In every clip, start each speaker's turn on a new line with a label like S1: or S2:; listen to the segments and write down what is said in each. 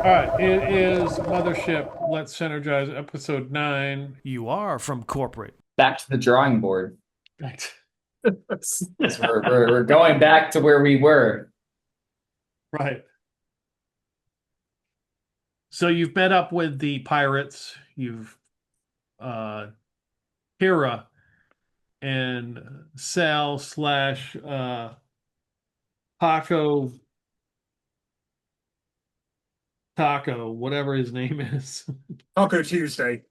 S1: All right, it is Mothership. Let's Synergize episode 9. You are from corporate.
S2: Back to the drawing board.
S1: Right.
S2: So we're going back to where we were.
S1: Right. So you've met up with the pirates. You've uh Hera and Sal slash Paco Taco, whatever his name is.
S3: Taco Tuesday.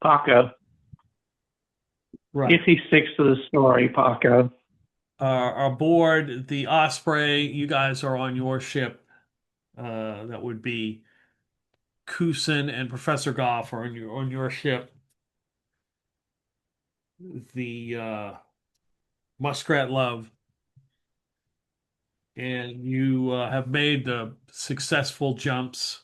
S4: Paco.
S1: Right.
S4: If he sticks to the story, Paco.
S1: Aboard the Osprey. You guys are on your ship. That would be Kusin and Professor Goff are on your ship. The Muskrat Love, and you have made the successful jumps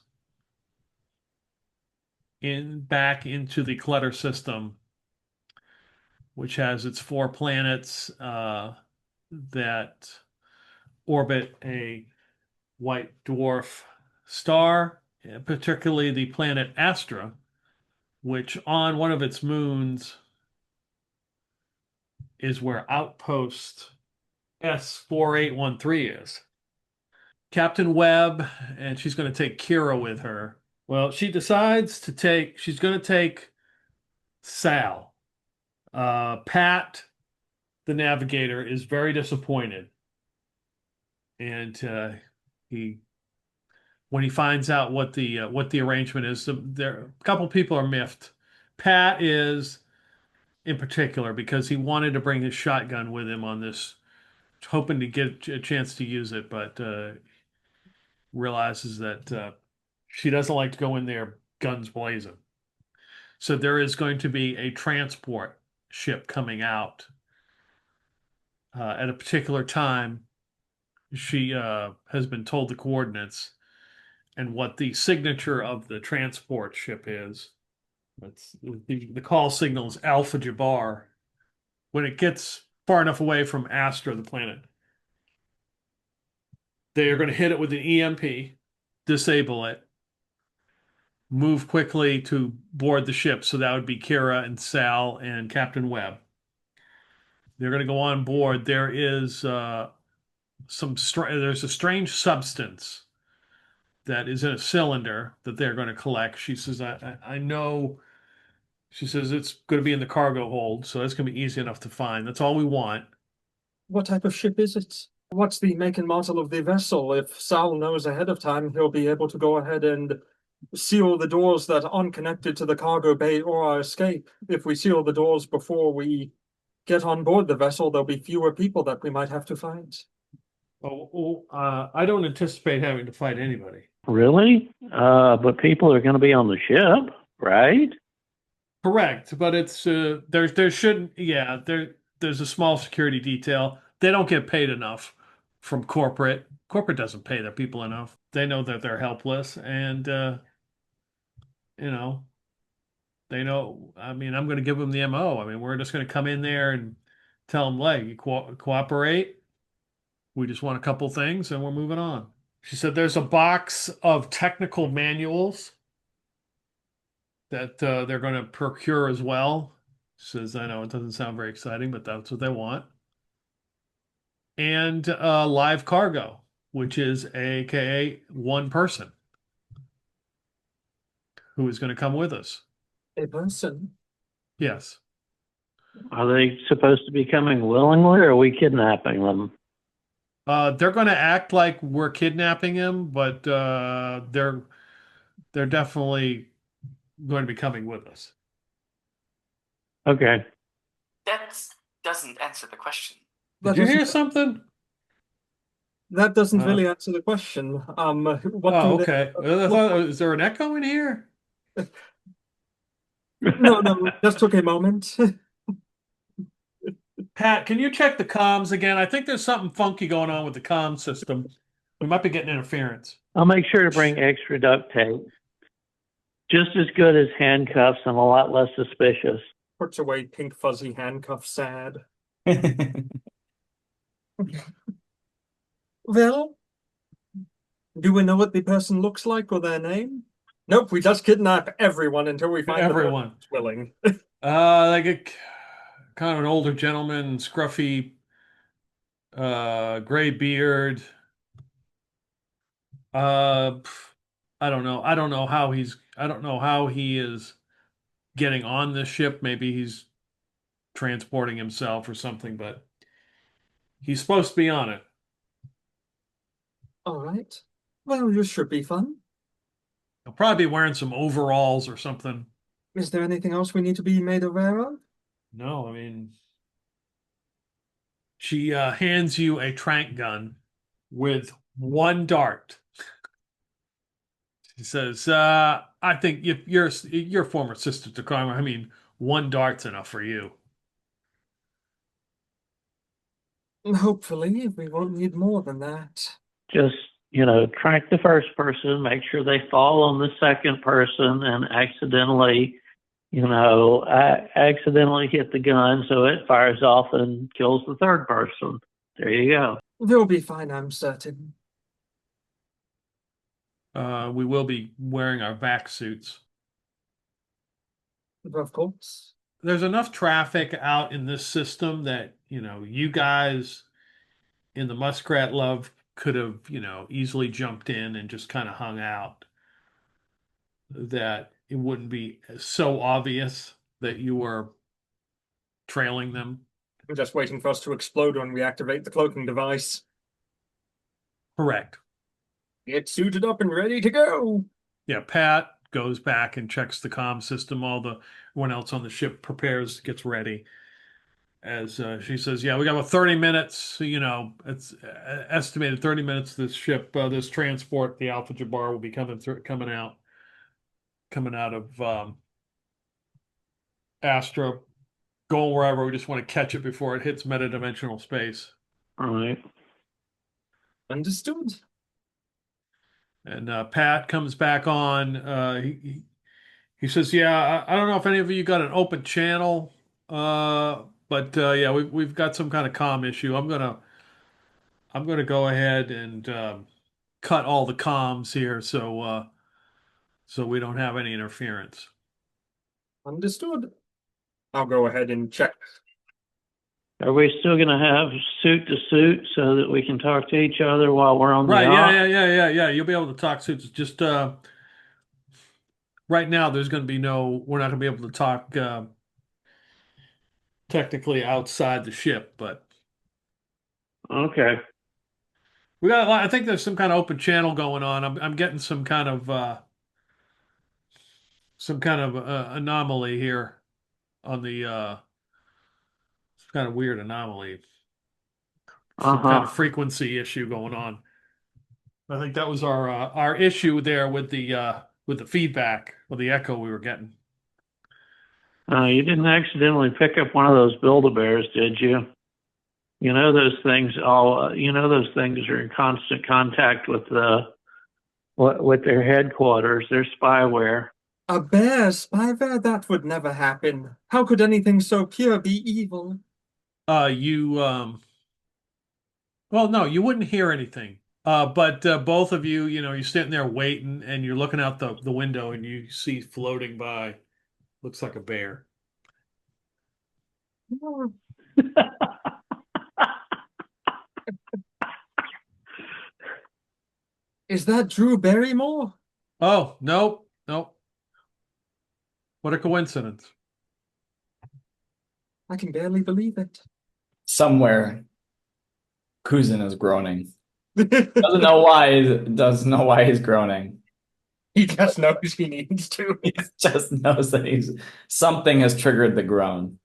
S1: in back into the Clutter system, which has its 4 planets that orbit a white dwarf star, particularly the planet Astra, which on one of its moons is where Outpost S4813 is. Captain Webb, and she's going to take Kira with her. Well, she decides to she's going to take Sal. Pat, the navigator, is very disappointed. And when he finds out what the arrangement is, a couple people are miffed. Pat is in particular because he wanted to bring his shotgun with him on this, hoping to get a chance to use it, but realizes that she doesn't like to go in there guns blazing. So there is going to be a transport ship coming out at a particular time. She has been told the coordinates and what the signature of the transport ship is. It's, the call signal is Alpha Jabbar. When it gets far enough away from Astra, the planet, they are going to hit it with an EMP, disable it, move quickly to board the ship. So that would be Kira and Sal and Captain Webb. They're going to go on board. There is there's a strange substance that is in a cylinder that they're going to collect. She says, I know. She says it's going to be in the cargo hold, so that's going to be easy enough to find. That's all we want.
S3: What type of ship is it? What's the make and model of the vessel? If Sal knows ahead of time, he'll be able to go ahead and seal the doors that aren't connected to the cargo bay or our escape. If we seal the doors before we get on board the vessel, there'll be fewer people that we might have to fight.
S1: I don't anticipate having to fight anybody.
S4: Really? But people are going to be on the ship, right?
S1: Correct, but it's there shouldn't there's a small security detail. They don't get paid enough from corporate. Corporate doesn't pay their people enough. They know that they're helpless, and you know they know. I mean, I'm going to give them the MO. I mean, we're just going to come in there and tell them, like, you cooperate. We just want a couple things, and we're moving on. She said there's a box of technical manuals that they're going to procure as well. Says, I know it doesn't sound very exciting, but that's what they want. And live cargo, which is AKA one person who is going to come with us.
S3: A person?
S1: Yes.
S4: Are they supposed to be coming willingly, or are we kidnapping them?
S1: They're going to act like we're kidnapping him, but they're definitely going to be coming with us.
S4: Okay.
S5: That doesn't answer the question.
S1: Did you hear something?
S3: That doesn't really answer the question. What
S1: okay. Is there an echo in here?
S3: No, just took a moment.
S1: Pat, can you check the comms again? I think there's something funky going on with the comm system. We might be getting interference.
S4: I'll make sure to bring extra duct tape. Just as good as handcuffs and a lot less suspicious.
S3: Puts away pink fuzzy handcuffs, sad. Well, Do we know what the person looks like or their name? Nope, we just kidnap everyone until we find
S1: Everyone.
S3: the person who's willing.
S1: Like a kind of an older gentleman, scruffy, gray beard. I don't know. I don't know how he is getting on this ship. Maybe he's transporting himself or something, but he's supposed to be on it.
S3: All right. Well, this should be fun.
S1: He'll probably be wearing some overalls or something.
S3: Is there anything else we need to be made aware of?
S1: No, I mean, she hands you a trank gun with one dart. She says, I think if your former sister to crime, I mean, one dart's enough for you.
S3: Hopefully, we won't need more than that.
S4: Just, track the first person, make sure they fall on the second person, and accidentally accidentally hit the gun so it fires off and kills the third person. There you go.
S3: They'll be fine, I'm certain.
S1: We will be wearing our vac suits.
S3: Of course.
S1: There's enough traffic out in this system that, you guys in the Muskrat Love could have, easily jumped in and just kind of hung out. That it wouldn't be so obvious that you were trailing them.
S3: We're just waiting for us to explode when we activate the cloaking device.
S1: Correct.
S3: Get suited up and ready to go.
S1: Yeah, Pat goes back and checks the comm system. Everyone else on the ship prepares, gets ready. As she says, yeah, we got about 30 minutes. It's estimated 30 minutes. This ship, this transport, the Alpha Jabbar, will be coming out of Astra, going wherever. We just want to catch it before it hits metadimensional space.
S4: All right.
S3: Understood.
S1: And Pat comes back on. He says, "Yeah, I don't know if any of you got an open channel, but yeah, we've got some kind of comm issue. I'm gonna go ahead and cut all the comms here, so we don't have any interference."
S3: Understood. I'll go ahead and check.
S4: Are we still going to have suit to suit so that we can talk to each other while we're on
S1: Right?
S4: the yacht?
S1: Yeah. You'll be able to talk suits. Just right now, there's going to be no. We're not going to be able to talk technically outside the ship, but.
S4: Okay.
S1: We got a lot. I think there's some kind of open channel going on. I'm getting some kind of anomaly here on the kind of weird anomaly. Some kind of frequency issue going on. I think that was our issue there with the feedback or the echo we were getting.
S4: You didn't accidentally pick up one of those Build-A-Bears, did you? Those things are in constant contact with their headquarters. They're spyware.
S3: A bear spyware? That would never happen. How could anything so pure be evil?
S1: Well, no, you wouldn't hear anything. But both of you, you're sitting there waiting and you're looking out the window and you see floating by, looks like a bear.
S3: Is that Drew Barrymore?
S1: Oh, nope. What a coincidence.
S3: I can barely believe it.
S2: Somewhere, Kusin is groaning. Doesn't know why he's groaning.
S3: He just knows he needs to.
S2: He just knows that something has triggered the groan.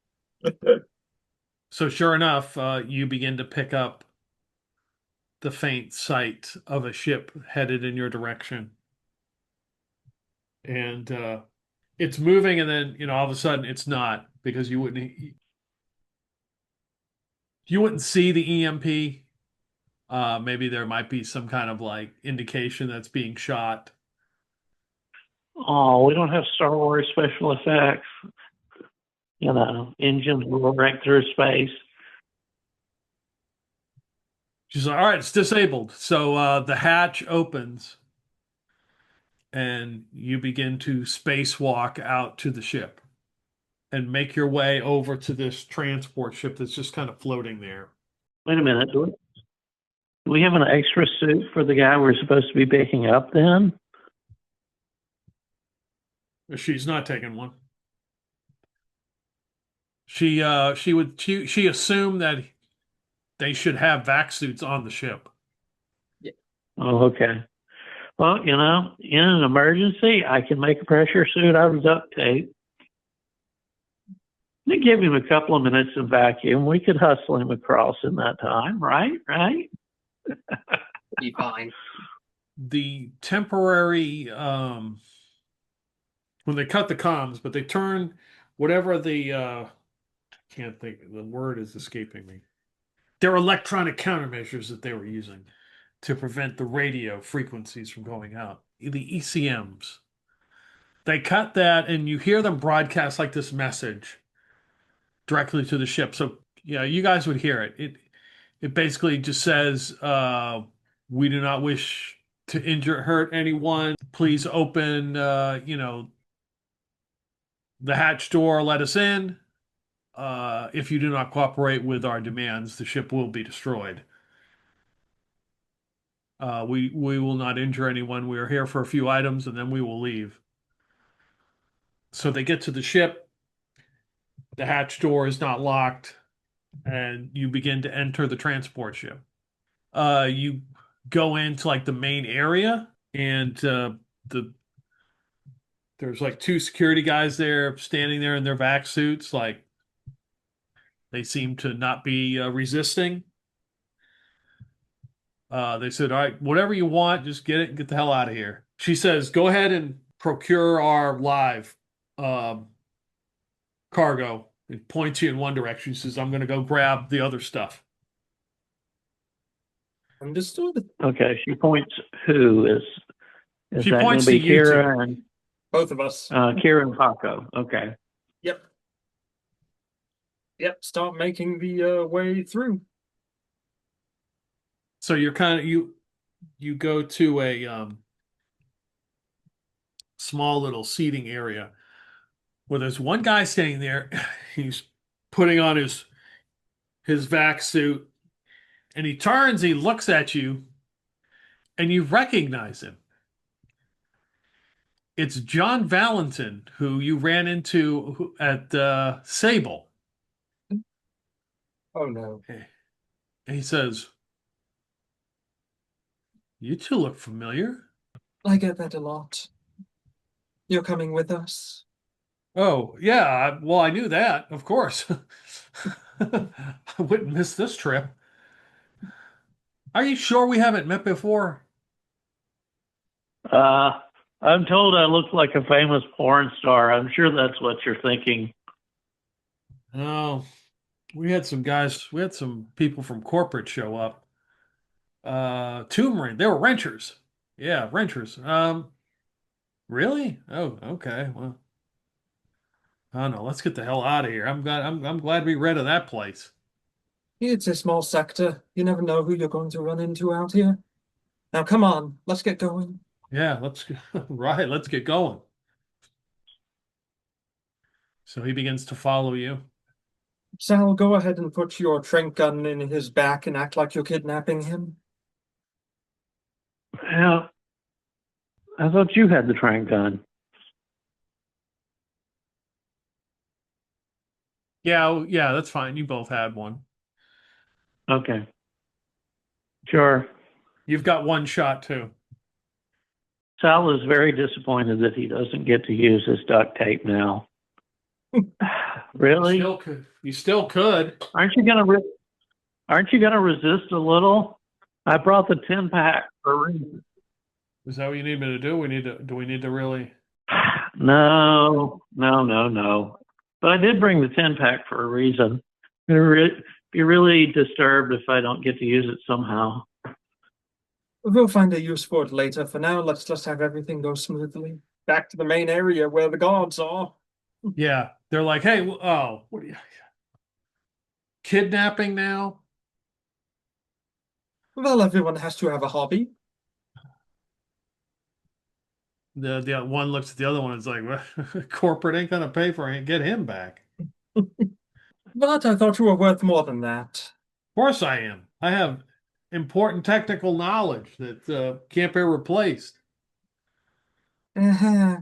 S1: So sure enough, you begin to pick up the faint sight of a ship headed in your direction. And it's moving, and then, all of a sudden it's not, because you wouldn't see the EMP. Maybe there might be some kind of like indication that's being shot.
S4: Oh, we don't have Star Wars special effects. Engines will wreck through space.
S1: She's like, all right, it's disabled. So the hatch opens and you begin to spacewalk out to the ship and make your way over to this transport ship that's just kind of floating there.
S4: Wait a minute. Do we have an extra suit for the guy we're supposed to be picking up then?
S1: She's not taking one. She assumed that they should have vac suits on the ship.
S4: Oh, okay. Well, in an emergency, I can make a pressure suit out of duct tape. They give him a couple of minutes to vacuum. We could hustle him across in that time, right? Right?
S2: Be fine.
S1: The temporary when they cut the comms, but they turn whatever the can't think the word is escaping me. They're electronic countermeasures that they were using to prevent the radio frequencies from going out. The ECMs. They cut that and you hear them broadcast like this message directly to the ship. So yeah, you guys would hear it. It basically just says, we do not wish to injure hurt anyone. Please open the hatch door, let us in. If you do not cooperate with our demands, the ship will be destroyed. We will not injure anyone. We are here for a few items and then we will leave. So they get to the ship. The hatch door is not locked, and you begin to enter the transport ship. You go into like the main area, and there's like two security guys there standing there in their vac suits, like they seem to not be resisting. They said, all right, whatever you want, just get it and get the hell out of here. She says, go ahead and procure our live cargo. It points you in one direction. She says, I'm going to go grab the other stuff.
S3: Understood.
S4: Okay. She points who is
S1: She
S4: that going
S1: points
S4: to be
S1: to you
S4: Kira
S1: two.
S4: and
S3: Both of us.
S4: Kira and Paco? Okay.
S3: Yep. Yep. Start making the way through.
S1: So you're kind of you go to a small little seating area where there's one guy standing there. He's putting on his vac suit, and he turns, he looks at you, and you recognize him. It's John Valentin, who you ran into at Sable.
S3: Oh no.
S1: And he says, you two look familiar.
S3: I get that a lot. You're coming with us.
S1: Oh, yeah. Well, I knew that, of course. I wouldn't miss this trip. Are you sure we haven't met before?
S4: I'm told I look like a famous porn star. I'm sure that's what you're thinking.
S1: Oh, we had some people from corporate show up. Two they were renters. Yeah, renters. Really? Oh, okay. Well, oh no, let's get the hell out of here. I'm glad we rid of that place.
S3: It's a small sector. You never know who you're going to run into out here. Now, come on. Let's get going.
S1: Yeah, right, let's get going. So he begins to follow you.
S3: Sal, go ahead and put your trank gun in his back and act like you're kidnapping him.
S4: Well, I thought you had the trank gun.
S1: Yeah, that's fine. You both had one.
S4: Okay. Sure.
S1: You've got one shot too.
S4: Sal is very disappointed that he doesn't get to use his duct tape now. Really?
S1: You still could.
S4: Aren't you gonna resist a little? I brought the 10-pack for a reason.
S1: Is that what you need me to do? Do we need to really?
S4: No. But I did bring the 10-pack for a reason. I'm gonna be really disturbed if I don't get to use it somehow.
S3: We'll find a use for it later. For now, let's just have everything go smoothly. Back to the main area where the guards are.
S1: Yeah, they're like, hey, oh, what are you kidnapping now?
S3: Well, everyone has to have a hobby.
S1: The one looks at the other one and is like, well, corporate ain't gonna pay for it. Get him back.
S3: But I thought you were worth more than that.
S1: Of course I am. I have important technical knowledge that can't be replaced.
S3: Uh-huh.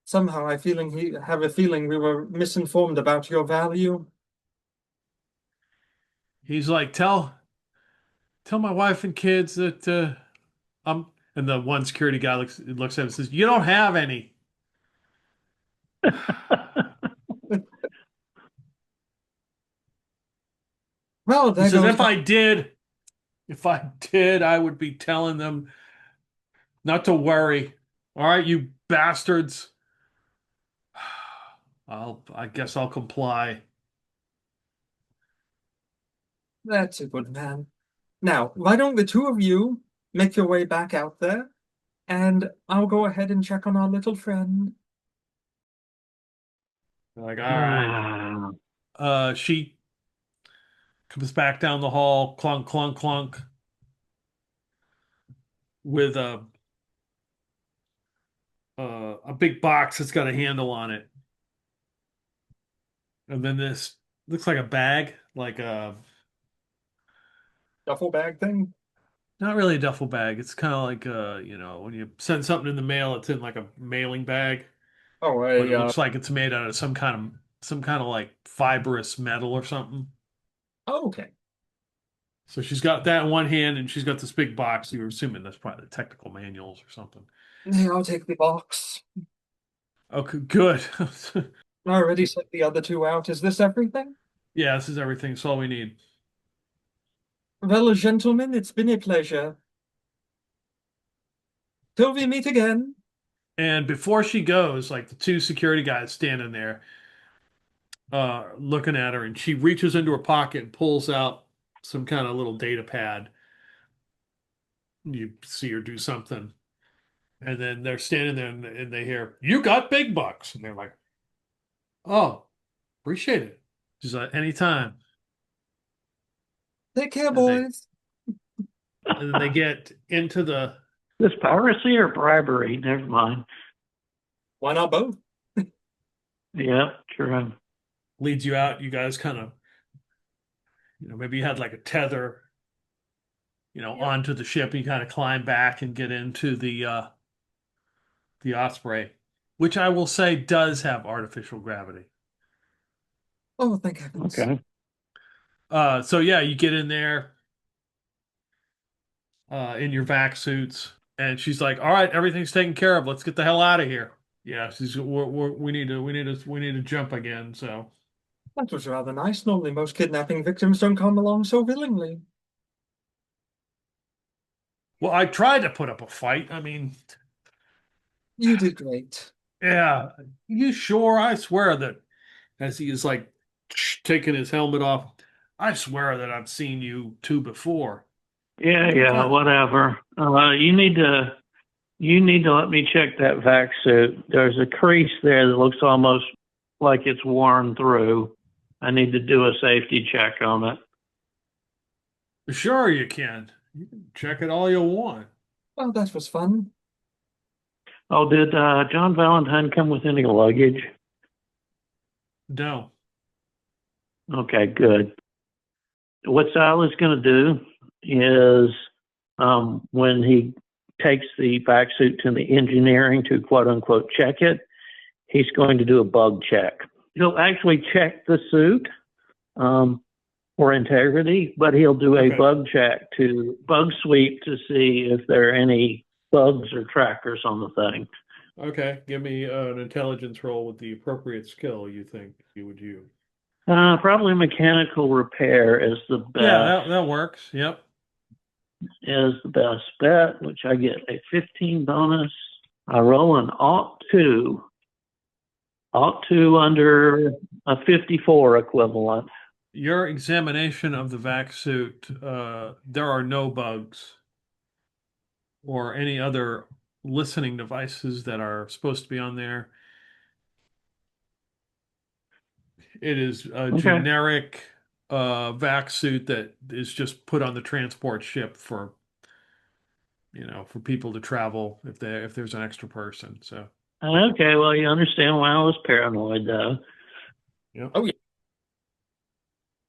S3: Somehow have a feeling we were misinformed about your value.
S1: He's like, tell my wife and kids that I'm. And the one security guy looks at him and says, "You don't have any."
S3: Well,
S1: He
S3: there
S1: says,
S3: goes.
S1: if I did, I would be telling them not to worry. All right, you bastards. I guess I'll comply.
S3: That's a good man. Now, why don't the two of you make your way back out there, and I'll go ahead and check on our little friend.
S1: Like, all right. She comes back down the hall, clunk, clunk, clunk, with a big box that's got a handle on it. And then this looks like a bag, like a
S3: Duffel bag thing?
S1: not really a duffel bag. It's kind of like when you send something in the mail, it's in like a mailing bag,
S3: Oh,
S1: but it looks like it's made out of some kind of like fibrous metal or something.
S3: oh, okay.
S1: So she's got that in one hand, and she's got this big box. You're assuming that's probably the technical manuals or something.
S3: Here, I'll take the box.
S1: Okay, good.
S3: I already sent the other two out. Is this everything?
S1: Yeah, this is everything. It's all we need.
S3: Well, gentlemen, it's been a pleasure. Till we meet again.
S1: And before she goes, like the two security guys standing there, looking at her, and she reaches into her pocket and pulls out some kind of little data pad. You see her do something, and then they're standing there and they hear, "You got big bucks," and they're like, "Oh, appreciate it." She's like, "Anytime."
S3: Take care,
S1: And they
S3: boys.
S1: and then they get into the
S4: This piracy or bribery? Never mind.
S3: Why not both?
S4: Yeah, true.
S1: leads you out. You guys kind of, maybe you had like a tether, onto the ship. And you kind of climb back and get into the Osprey, which I will say does have artificial gravity.
S3: Oh, thank heavens.
S4: Okay.
S1: So yeah, you get in there in your vac suits, and she's like, "All right, everything's taken care of. Let's get the hell out of here." Yeah, we need to jump again. So,
S3: That was rather nice. Normally, most kidnapping victims don't come along so willingly.
S1: well, I tried to put up a fight. I mean,
S3: You did great.
S1: yeah, you sure? I swear that as he is like taking his helmet off, I swear that I've seen you two before.
S4: Yeah, whatever. You need to let me check that vac suit. There's a crease there that looks almost like it's worn through. I need to do a safety check on it.
S1: Sure, you can. You can check it all you want.
S3: Well, that was fun.
S4: Oh, did John Valentine come with any luggage?
S1: No.
S4: Okay, good. What Sal is going to do is when he takes the vac suit to the engineering to quote unquote check it, he's going to do a bug check. He'll actually check the suit for integrity, but he'll do a
S1: Okay.
S4: bug sweep to see if there are any bugs or trackers on the thing.
S1: Okay, give me an intelligence roll with the appropriate skill you think you would use.
S4: Probably mechanical repair is the best.
S1: Yeah, that works. Yep.
S4: Is the best bet, which I get a 15 bonus. I roll an Alt 2 under a 54 equivalent.
S1: Your examination of the vac suit, there are no bugs or any other listening devices that are supposed to be on there. It is a
S4: Okay.
S1: generic vac suit that is just put on the transport ship for for people to travel if there's an extra person. So
S4: Okay, well, you understand why I was paranoid, though.
S1: yeah.
S3: Oh, yeah.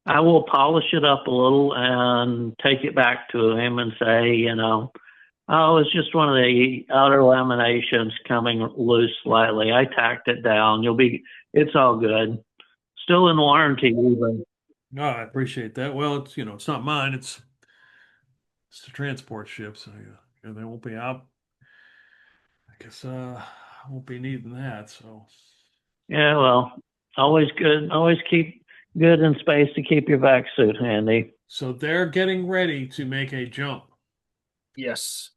S4: I will polish it up a little and take it back to him and say, oh, it's just one of the outer laminations coming loose slightly. I tacked it down. It's all good. Still in warranty, even.
S1: No, I appreciate that. Well, it's not mine. It's the transport ship, so they won't be out. I guess I won't be needing that. So
S4: Yeah, well, always good. Always keep good in space to keep your vac suit handy.
S1: so they're getting ready to make a jump.
S3: Yes.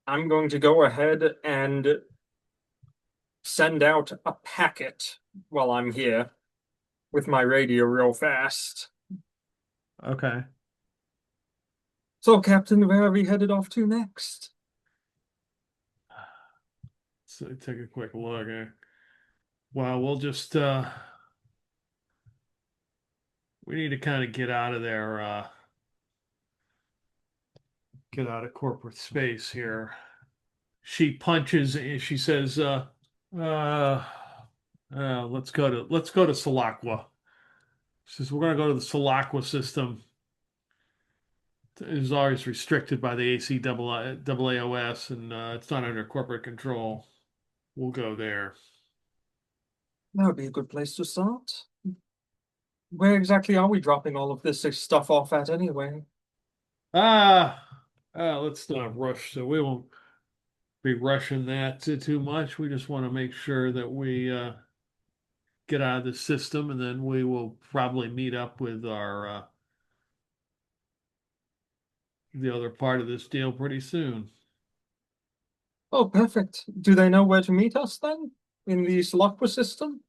S3: I'm going to go ahead and send out a packet while I'm here with my radio real fast.
S1: Okay.
S3: So, Captain, where are we headed off to next?
S1: So take a quick look. Well, we'll just we need to kind of get out of there. Get out of corporate space here. She punches and she says, uh, let's go to Salaqua. She says, we're gonna go to the Salaqua system. It is always restricted by the AAOS, and it's not under corporate control. We'll go there.
S3: That would be a good place to start. Where exactly are we dropping all of this stuff off at anyway?
S1: Let's not rush. So we won't be rushing that too much. We just want to make sure that we get out of the system, and then we will probably meet up with our the other part of this deal pretty soon.
S3: Oh, perfect. Do they know where to meet us then? In the Salaqua system?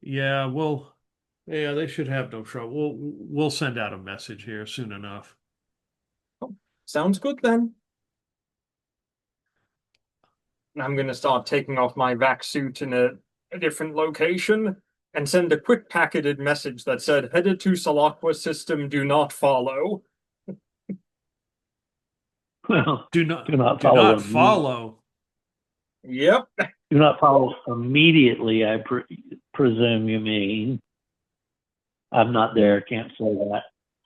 S1: Yeah, they should have no trouble. We'll send out a message here soon enough.
S3: Oh, sounds good then. I'm going to start taking off my vac suit in a different location and send a quick packeted message that said, headed to Salaqua system, do not follow.
S4: Well,
S1: Do not
S4: do not
S1: do
S4: follow
S1: not
S4: them.
S1: follow.
S3: Yep.
S4: Do not follow immediately, I presume you mean. I'm not there, can't say that.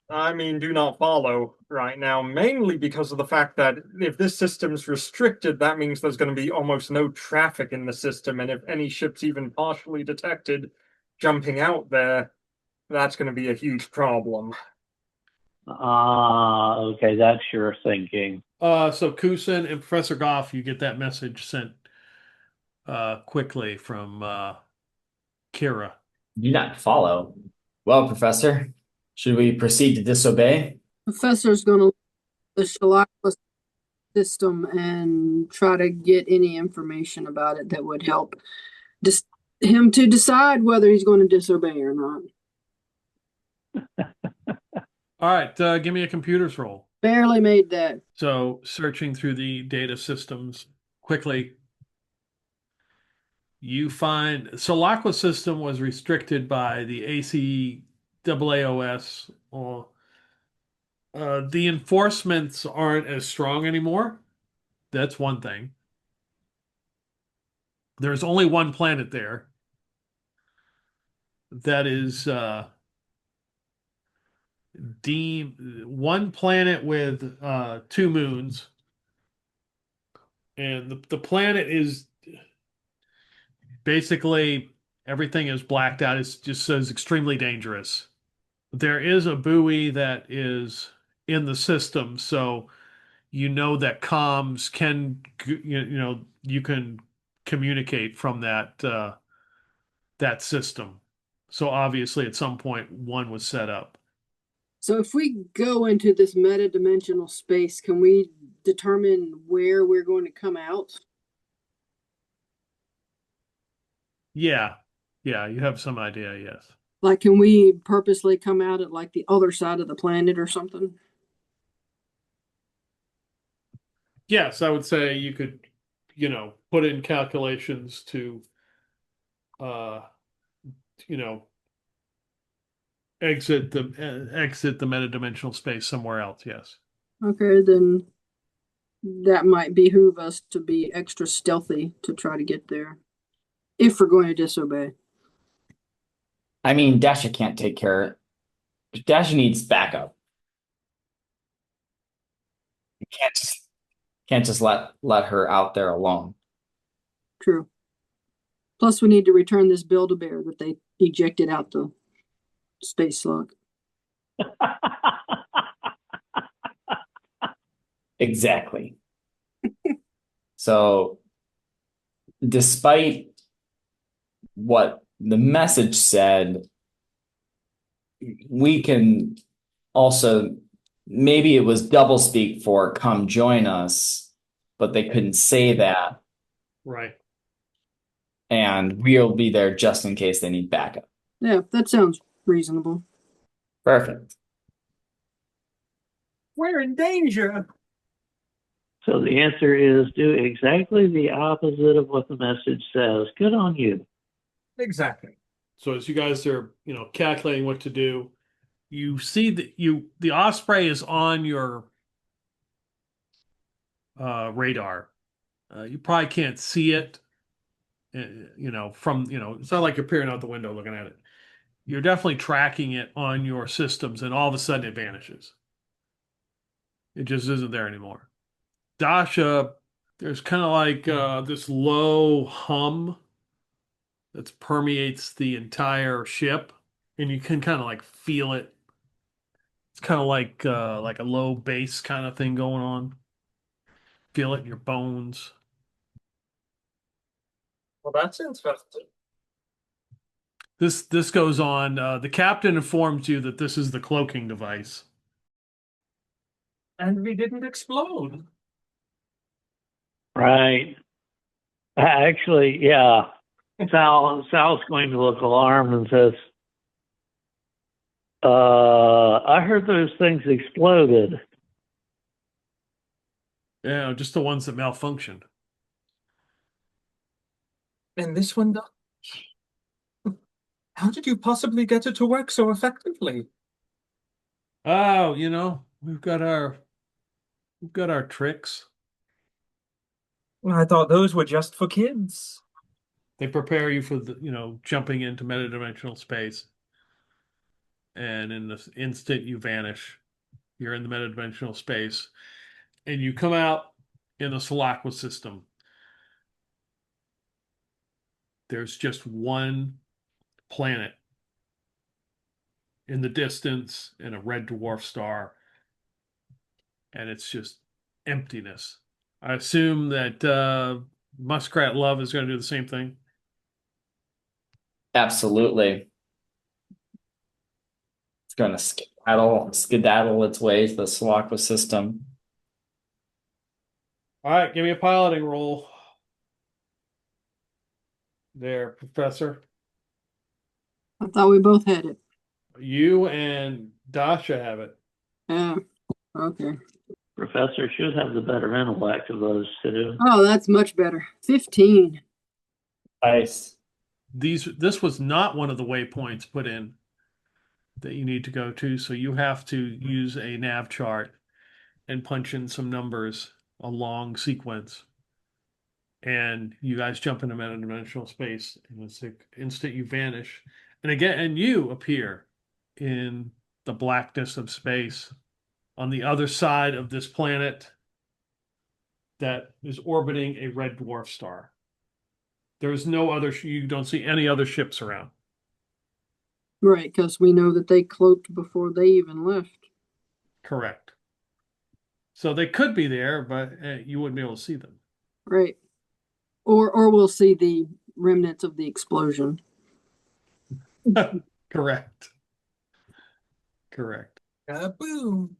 S3: I mean, do not follow right now, mainly because of the fact that if this system's restricted, that means there's going to be almost no traffic in the system. And if any ship's even partially detected jumping out there, that's going to be a huge problem.
S4: Okay, that's your thinking.
S1: So Kusin and Professor Goff, you get that message sent quickly from Kira.
S2: Do not follow. Well, Professor, should we proceed to disobey?
S6: Professor's going to the Salaqua system and try to get any information about it that would help him to decide whether he's going to disobey or not.
S1: All right, give me a computers roll.
S6: Barely made that.
S1: So searching through the data systems quickly, you find Salaqua system was restricted by the ACAAOS. Or the enforcements aren't as strong anymore. That's one thing. There's only one planet there that is deemed one planet with two moons, and the planet is basically everything is blacked out. It just says extremely dangerous. There is a buoy that is in the system, so you know that comms can you can communicate from that system. So obviously, at some point, one was set up.
S6: So if we go into this meta-dimensional space, can we determine where we're going to come out?
S1: Yeah, yeah, you have some idea, yes.
S6: Like, can we purposely come out at like the other side of the planet or something?
S1: Yes, I would say you could, put in calculations to uh exit the metadimensional space somewhere else. Yes.
S6: Okay, then that might behoove us to be extra stealthy to try to get there. If we're going to disobey.
S2: I mean, Dasha can't take care of it. Dasha needs backup. You can't just let her out there alone.
S6: True. Plus, we need to return this Build-A-Bear that they ejected out the space slug.
S2: Exactly. So, despite what the message said, we can also, maybe it was doublespeak for come join us, but they couldn't say that.
S1: Right.
S2: And we'll be there just in case they need backup.
S6: Yeah, that sounds reasonable.
S2: Perfect.
S3: We're in danger.
S4: So the answer is do exactly the opposite of what the message says. Good on you.
S3: Exactly.
S1: So as you guys are, calculating what to do, you see that the Osprey is on your radar. You probably can't see it, it's not like you're peering out the window looking at it. You're definitely tracking it on your systems, and all of a sudden it vanishes. It just isn't there anymore. Dasha, there's kind of like this low hum that permeates the entire ship, and you can kind of like feel it. It's kind of like a low bass kind of thing going on. Feel it in your bones.
S3: Well, that's interesting.
S1: This goes on. The captain informs you that this is the cloaking device.
S3: And we didn't explode.
S4: Right. Actually, yeah. Sal's going to look alarmed and says, I heard those things exploded.
S1: Yeah, just the ones that malfunctioned.
S3: And this one, how did you possibly get it to work so effectively?
S1: Oh, we've got our tricks.
S3: I thought those were just for kids.
S1: They prepare you for jumping into metadimensional space. And in the instant you vanish, you're in the metadimensional space, and you come out in the Salaqua system. There's just one planet in the distance and a red dwarf star, and it's just emptiness. I assume that Muskrat Love is going to do the same thing.
S2: Absolutely. It's going to skedaddle its way to the Salaqua system.
S1: All right, give me a piloting roll. There, Professor.
S6: I thought we both had it.
S1: You and Dasha have it.
S6: Yeah. Okay.
S4: Professor should have the better intellect of those two.
S6: Oh, that's much better. 15.
S2: Nice.
S1: This was not one of the waypoints put in that you need to go to, so you have to use a nav chart and punch in some numbers, a long sequence, and you guys jump into metadimensional space, and it's the instant you vanish, and you appear in the blackness of space on the other side of this planet that is orbiting a red dwarf star. There is no other, you don't see any other ships around.
S6: Right, because we know that they cloaked before they even left.
S1: Correct. So they could be there, but you wouldn't be able to see them.
S6: Right. Or we'll see the remnants of the explosion.
S1: Correct. Correct.
S3: Boom.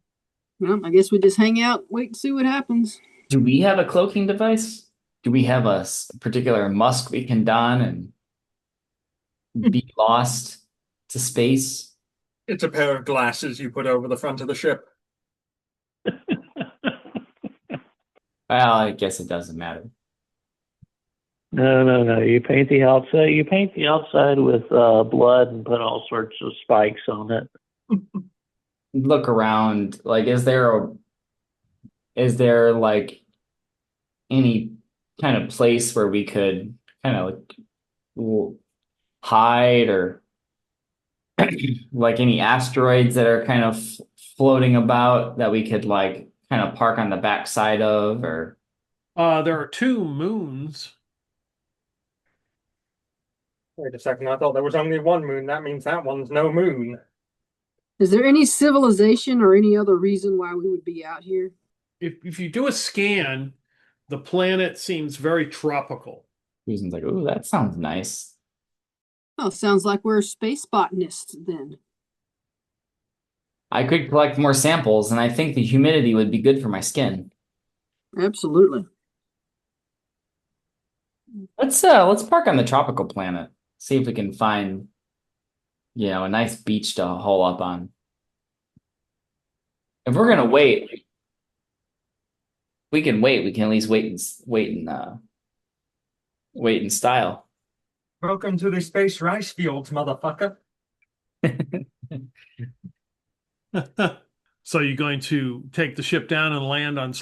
S6: Well, I guess we just hang out, wait and see what happens.
S2: Do we have a cloaking device? Do we have a particular musk we can don and be lost to space?
S3: It's a pair of glasses you put over the front of the ship.
S2: Well, I guess it doesn't matter.
S4: No. You paint the outside. You paint the outside with blood and put all sorts of spikes on it.
S2: Look around. Like, is there like any kind of place where we could kind of hide, or like any asteroids that are kind of floating about that we could like kind of park on the backside of, or
S1: There are 2 moons.
S3: Wait a second, I thought there was only one moon. That means that one's no moon.
S6: Is there any civilization or any other reason why we would be out here?
S1: If you do a scan, the planet seems very tropical.
S2: Susan's like, "Ooh, that sounds nice."
S6: Oh, sounds like we're space botanists then.
S2: I could collect more samples, and I think the humidity would be good for my skin.
S6: Absolutely.
S2: Let's park on the tropical planet. See if we can find, a nice beach to hole up on. If we're gonna wait, we can wait. We can at least wait in style.
S3: Welcome to the space rice fields, motherfucker.
S1: So you're going to take the ship down and land on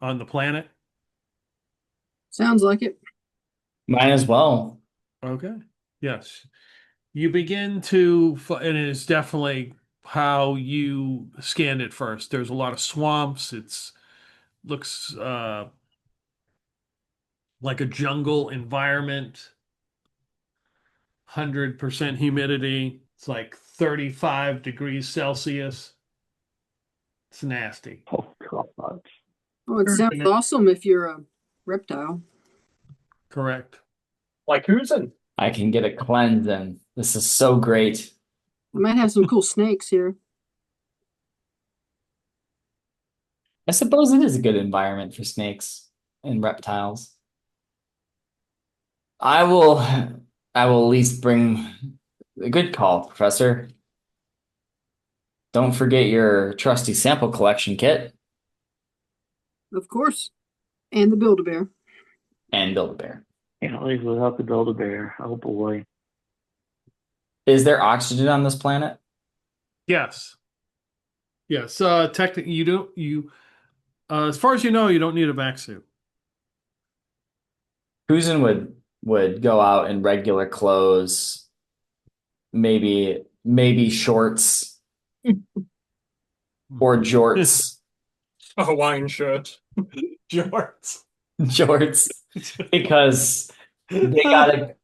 S1: on the planet?
S6: Sounds like it.
S2: Might as well.
S1: Okay. Yes. You begin to, and it is definitely how you scanned it first. There's a lot of swamps. Looks like a jungle environment. 100% humidity. It's like 35 degrees Celsius. It's nasty.
S4: Oh God!
S6: Oh, it sounds awesome if you're a reptile.
S1: Correct.
S3: Like Kusin.
S2: I can get a cleanse in. This is so great.
S6: I might have some cool snakes here.
S2: I suppose it is a good environment for snakes and reptiles. I will at least bring a good call, Professor. Don't forget your trusty sample collection kit
S6: Of course. And the Build-A-Bear.
S2: and Build-A-Bear.
S4: Can't leave without the Build-A-Bear. Oh boy.
S2: Is there oxygen on this planet?
S1: Yes. Yes. Technically, as far as you know, you don't need a vac suit.
S2: Kusin would go out in regular clothes, maybe shorts or jorts.
S3: A Hawaiian shirt.
S1: Jorts.
S2: Jorts, because it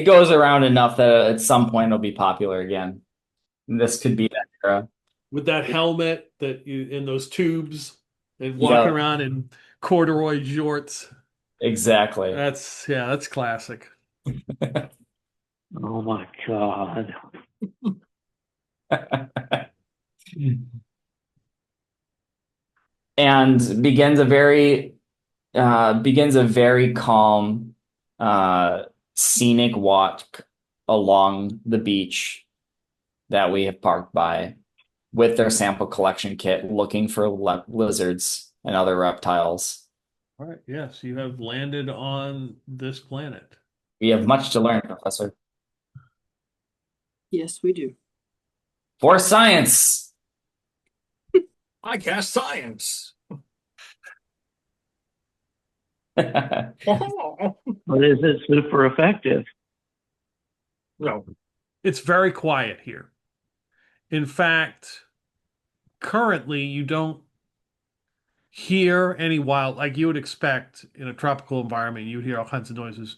S2: goes around enough that at some point it'll be popular again. This could be that era.
S1: With that helmet that you in those tubes and walking around in corduroy jorts.
S2: Exactly.
S1: That's classic.
S4: Oh my God.
S2: And begins a very calm scenic walk along the beach that we have parked by with their sample collection kit, looking for lizards and other reptiles.
S1: All right. Yes, you have landed on this planet.
S2: We have much to learn, Professor.
S6: Yes, we do.
S2: For science!
S3: I cast science.
S4: But is it super effective?
S3: No.
S1: It's very quiet here. In fact, currently you don't hear any like you would expect in a tropical environment. You would hear all kinds of noises.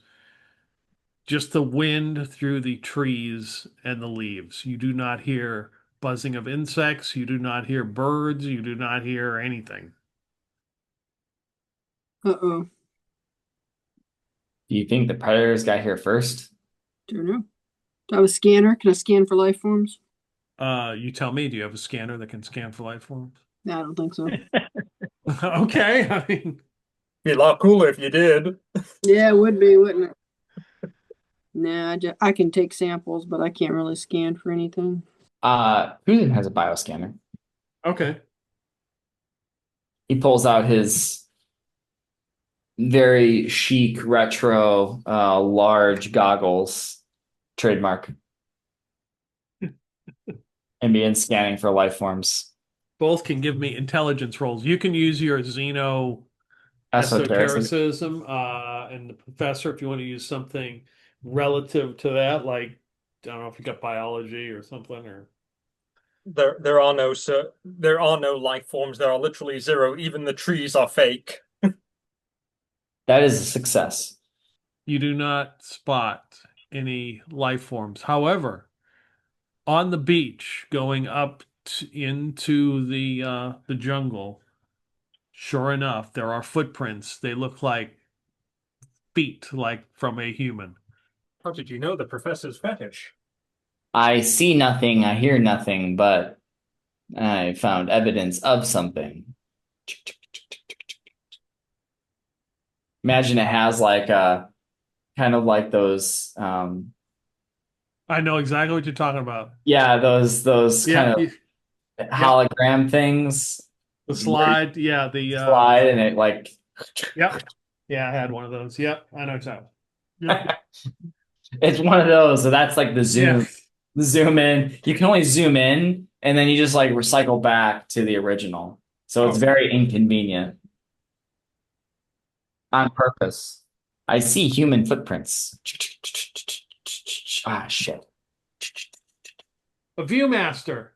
S1: Just the wind through the trees and the leaves. You do not hear buzzing of insects. You do not hear birds. You do not hear anything.
S6: Uh-oh.
S2: Do you think the predators got here first?
S6: Don't know. Do I have a scanner? Can I scan for life forms?
S1: You tell me, do you have a scanner that can scan for life forms?
S6: No, I don't think so.
S1: Okay. I mean,
S3: Be a lot cooler if you did.
S6: Yeah, it would be, wouldn't it? Nah, I can take samples, but I can't really scan for anything.
S2: Kusin has a bioscanner.
S1: okay.
S2: He pulls out his very chic, retro, large goggles, trademark, and begin scanning for life forms.
S1: Both can give me intelligence rolls. You can use your Xeno
S2: Esotericism.
S1: esotericism, and the professor if you want to use something relative to that, like I don't know if you got biology or something, or
S3: There are no life forms. There are literally zero. Even the trees are fake.
S2: That is a success.
S1: you do not spot any life forms. However, on the beach going up into the jungle, sure enough, there are footprints. They look like feet, like from a human.
S3: How did you know the professor's fetish?
S2: I see nothing, I hear nothing, but I found evidence of something. Imagine it has like a kind of like those
S1: I know exactly what you're talking about.
S2: yeah, those kind
S1: Yeah,
S2: of
S1: yep.
S2: hologram things
S1: The
S2: where you
S1: slide, yeah, the
S2: slide and it like
S1: yep. Yeah, I had one of those. Yep, I know exactly. Yep.
S2: it's one of those. So that's like
S1: Yeah.
S2: the zoom in. You can only zoom in and then you just like recycle back to the original. So it's
S1: Oh,
S2: very inconvenient on purpose. I see human footprints. Ah, shit.
S1: a Viewmaster.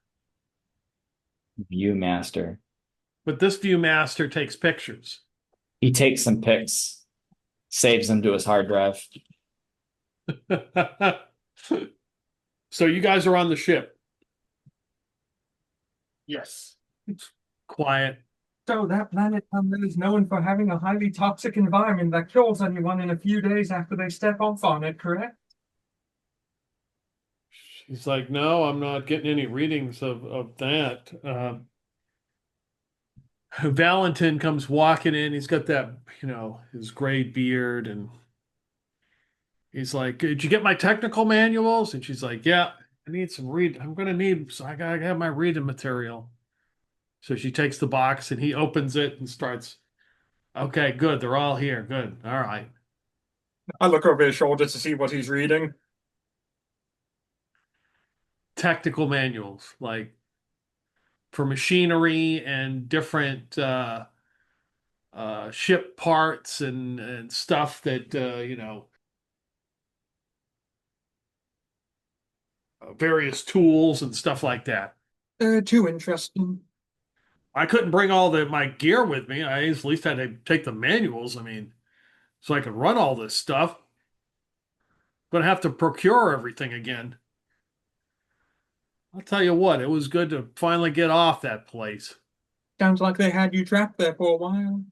S2: Viewmaster.
S1: But this Viewmaster takes pictures.
S2: He takes some pics, saves them to his hard drive.
S1: So you guys are on the ship.
S3: Yes.
S1: Quiet.
S3: So that planet is known for having a highly toxic environment that kills anyone in a few days after they step off on it, correct?
S1: He's like, no, I'm not getting any readings of that. Valentin comes walking in. He's got that, his gray beard, and he's like, "Did you get my technical manuals?" And she's like, "Yeah, I need some read. I'm gonna need. So I gotta have my reading material." So she takes the box and he opens it and starts. Okay, good. They're all here. Good. All right.
S3: I look over his shoulder to see what he's reading.
S1: Technical manuals, like for machinery and different ship parts and stuff that various tools and stuff like that.
S3: Too interesting.
S1: I couldn't bring all my gear with me. I at least had to take the manuals. I mean, so I could run all this stuff, but I have to procure everything again. I'll tell you what, it was good to finally get off that place.
S3: Sounds like they had you trapped there for a while.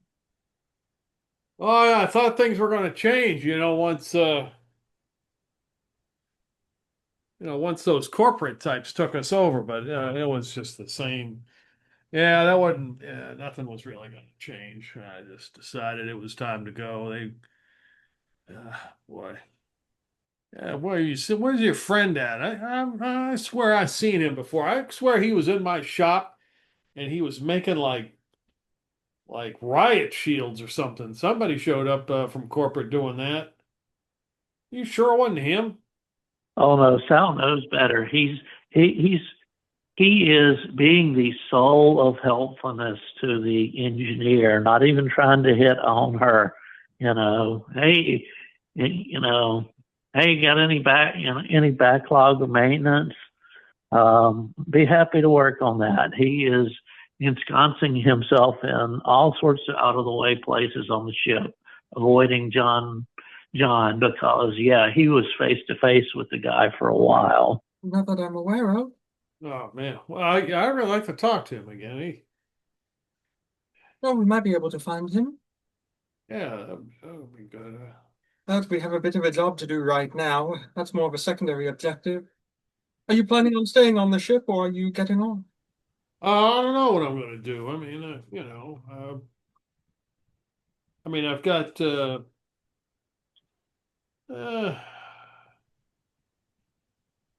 S1: Oh yeah, I thought things were going to change, once once those corporate types took us over, but it was just the same. Yeah, that wasn't. Yeah, nothing was really going to change. I just decided it was time to go. Boy, yeah, boy, where's your friend at? I swear I've seen him before. I swear he was in my shop and he was making like riot shields or something. Somebody showed up from corporate doing that. You sure it wasn't him?
S4: Oh no, Sal knows better. He's he is being the soul of helpfulness to the engineer, not even trying to hit on her. Hey, hey, got any backlog of maintenance? Be happy to work on that. He is ensconcing himself in all sorts of out of the way places on the ship, avoiding John, because yeah, he was face to face with the guy for a while.
S3: Not that I'm aware of.
S1: Oh man. Well, I really like to talk to him again.
S3: Well, we might be able to find him.
S1: Yeah, that would be good.
S3: But we have a bit of a job to do right now. That's more of a secondary objective. Are you planning on staying on the ship or are you getting on?
S1: I don't know what I'm going to do. I mean, I've got uh, I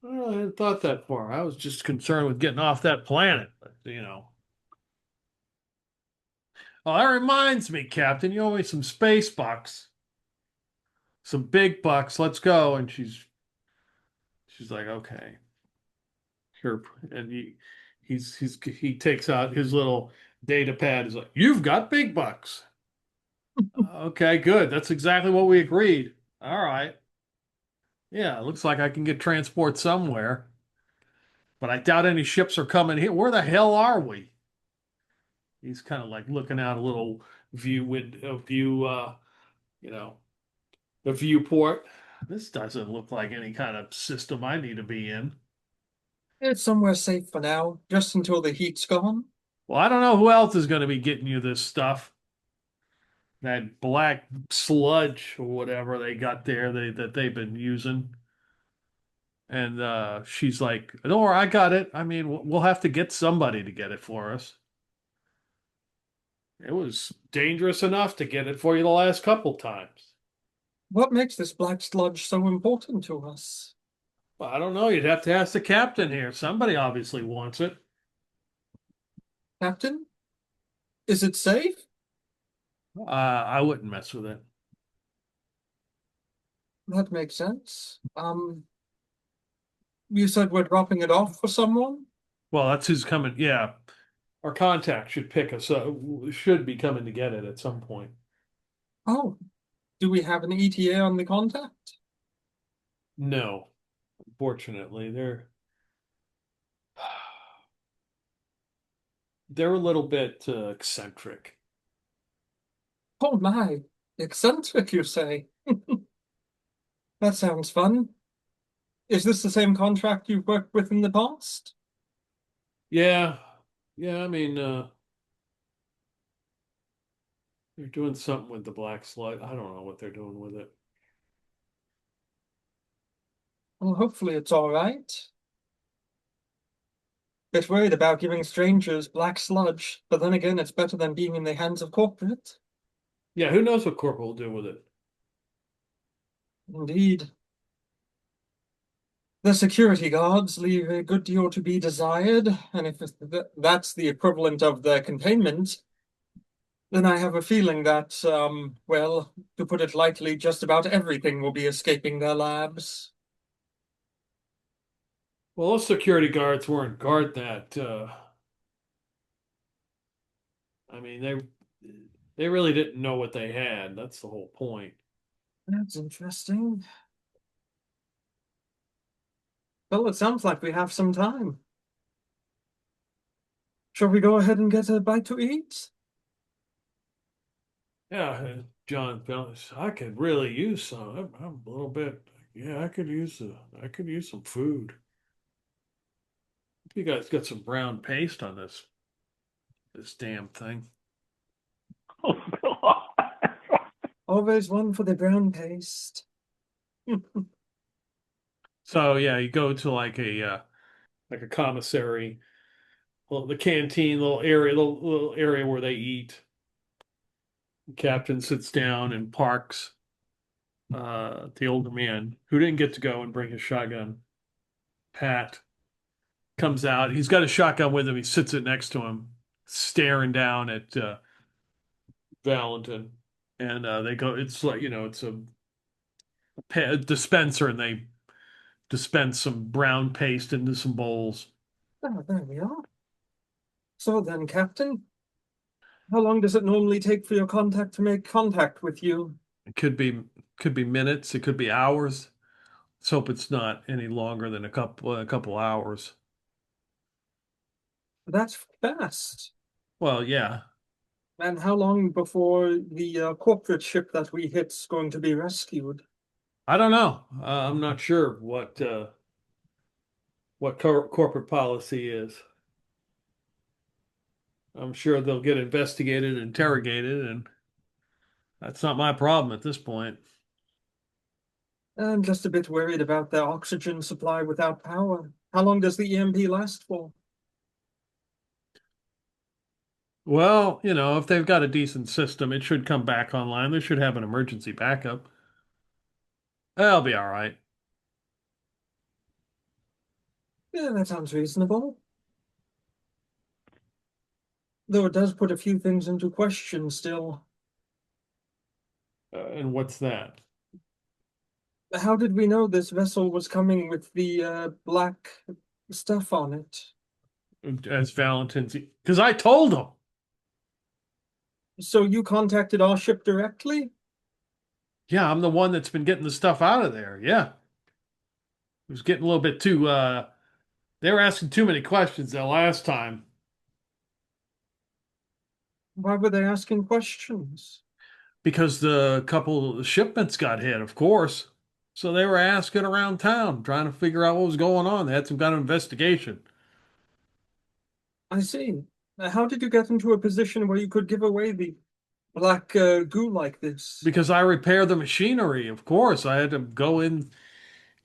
S1: hadn't thought that far. I was just concerned with getting off that planet, but. Oh, that reminds me, Captain, you owe me some space bucks. Some big bucks. Let's go. And she's like, okay. Sure. And he takes out his little data pad. He's like, you've got big bucks. Okay, good. That's exactly what we agreed. All right. Yeah, it looks like I can get transport somewhere, but I doubt any ships are coming here. Where the hell are we? He's kind of like looking out a little you know, the viewport. This doesn't look like any kind of system I need to be in.
S3: It's somewhere safe for now, just until the heat's gone.
S1: Well, I don't know who else is going to be getting you this stuff. That black sludge or whatever they got there that they've been using. And she's like, "Don't worry, I got it. I mean, we'll have to get somebody to get it for us. It was dangerous enough to get it for you the last couple times.
S3: What makes this black sludge so important to us?
S1: Well, I don't know. You'd have to ask the captain here. Somebody obviously wants it.
S3: Captain, is it safe?
S1: I wouldn't mess with it.
S3: That makes sense. You said we're dropping it off for someone?
S1: Well, that's who's coming. Yeah, our contact should pick us up. Should be coming to get it at some point.
S3: Oh, do we have an ETA on the contact?
S1: No, unfortunately, they're a little bit eccentric.
S3: Oh my, eccentric, you say? That sounds fun. Is this the same contract you've worked with in the past?
S1: Yeah, yeah. I mean, they're doing something with the black slug. I don't know what they're doing with it.
S3: Well, hopefully it's all right. Bit worried about giving strangers black sludge, but then again, it's better than being in the hands of corporate.
S1: Yeah, who knows what Corporal will do with it?
S3: Indeed. The security guards leave a good deal to be desired, and if that's the equivalent of the containment, then I have a feeling that, well, to put it lightly, just about everything will be escaping their labs.
S1: Well, those security guards weren't guard that. I mean, they really didn't know what they had. That's the whole point.
S3: That's interesting. Well, it sounds like we have some time. Shall we go ahead and get a bite to eat?
S1: Yeah, John Phillips, I could really use some. I'm a little bit. Yeah, I could use some food. You guys got some brown paste on this damn thing.
S4: Oh, God.
S3: Always one for the brown paste.
S1: So yeah, you go to like a commissary, well, the canteen, little area where they eat. The captain sits down and parks the older man who didn't get to go and bring his shotgun. Pat comes out. He's got a shotgun with him. He sits it next to him, staring down at Valentin. And they go, it's like, it's a dispenser, and they dispense some brown paste into some bowls.
S3: Ah, there we are. So then, Captain, how long does it normally take for your contact to make contact with you?
S1: It could be minutes, it could be hours. Let's hope it's not any longer than a couple hours.
S3: That's fast.
S1: Well, yeah.
S3: And how long before the corporate ship that we hit's going to be rescued?
S1: I don't know. I'm not sure what corporate policy is. I'm sure they'll get investigated and interrogated, and that's not my problem at this point.
S3: I'm just a bit worried about their oxygen supply without power. How long does the EMP last for?
S1: Well, if they've got a decent system, it should come back online. They should have an emergency backup. They'll be all right.
S3: Yeah, that sounds reasonable. Though it does put a few things into question still.
S1: And what's that?
S3: How did we know this vessel was coming with the black stuff on it?
S1: As Valentine's, because I told him.
S3: So you contacted our ship directly?
S1: Yeah, I'm the one that's been getting the stuff out of there. Yeah. It was getting a little bit too they were asking too many questions that last time.
S3: Why were they asking questions?
S1: Because the couple of shipments got hit, of course. So they were asking around town, trying to figure out what was going on. They had some kind of investigation.
S3: I see. How did you get into a position where you could give away the black goo like this?
S1: Because I repair the machinery, of course. I had to go in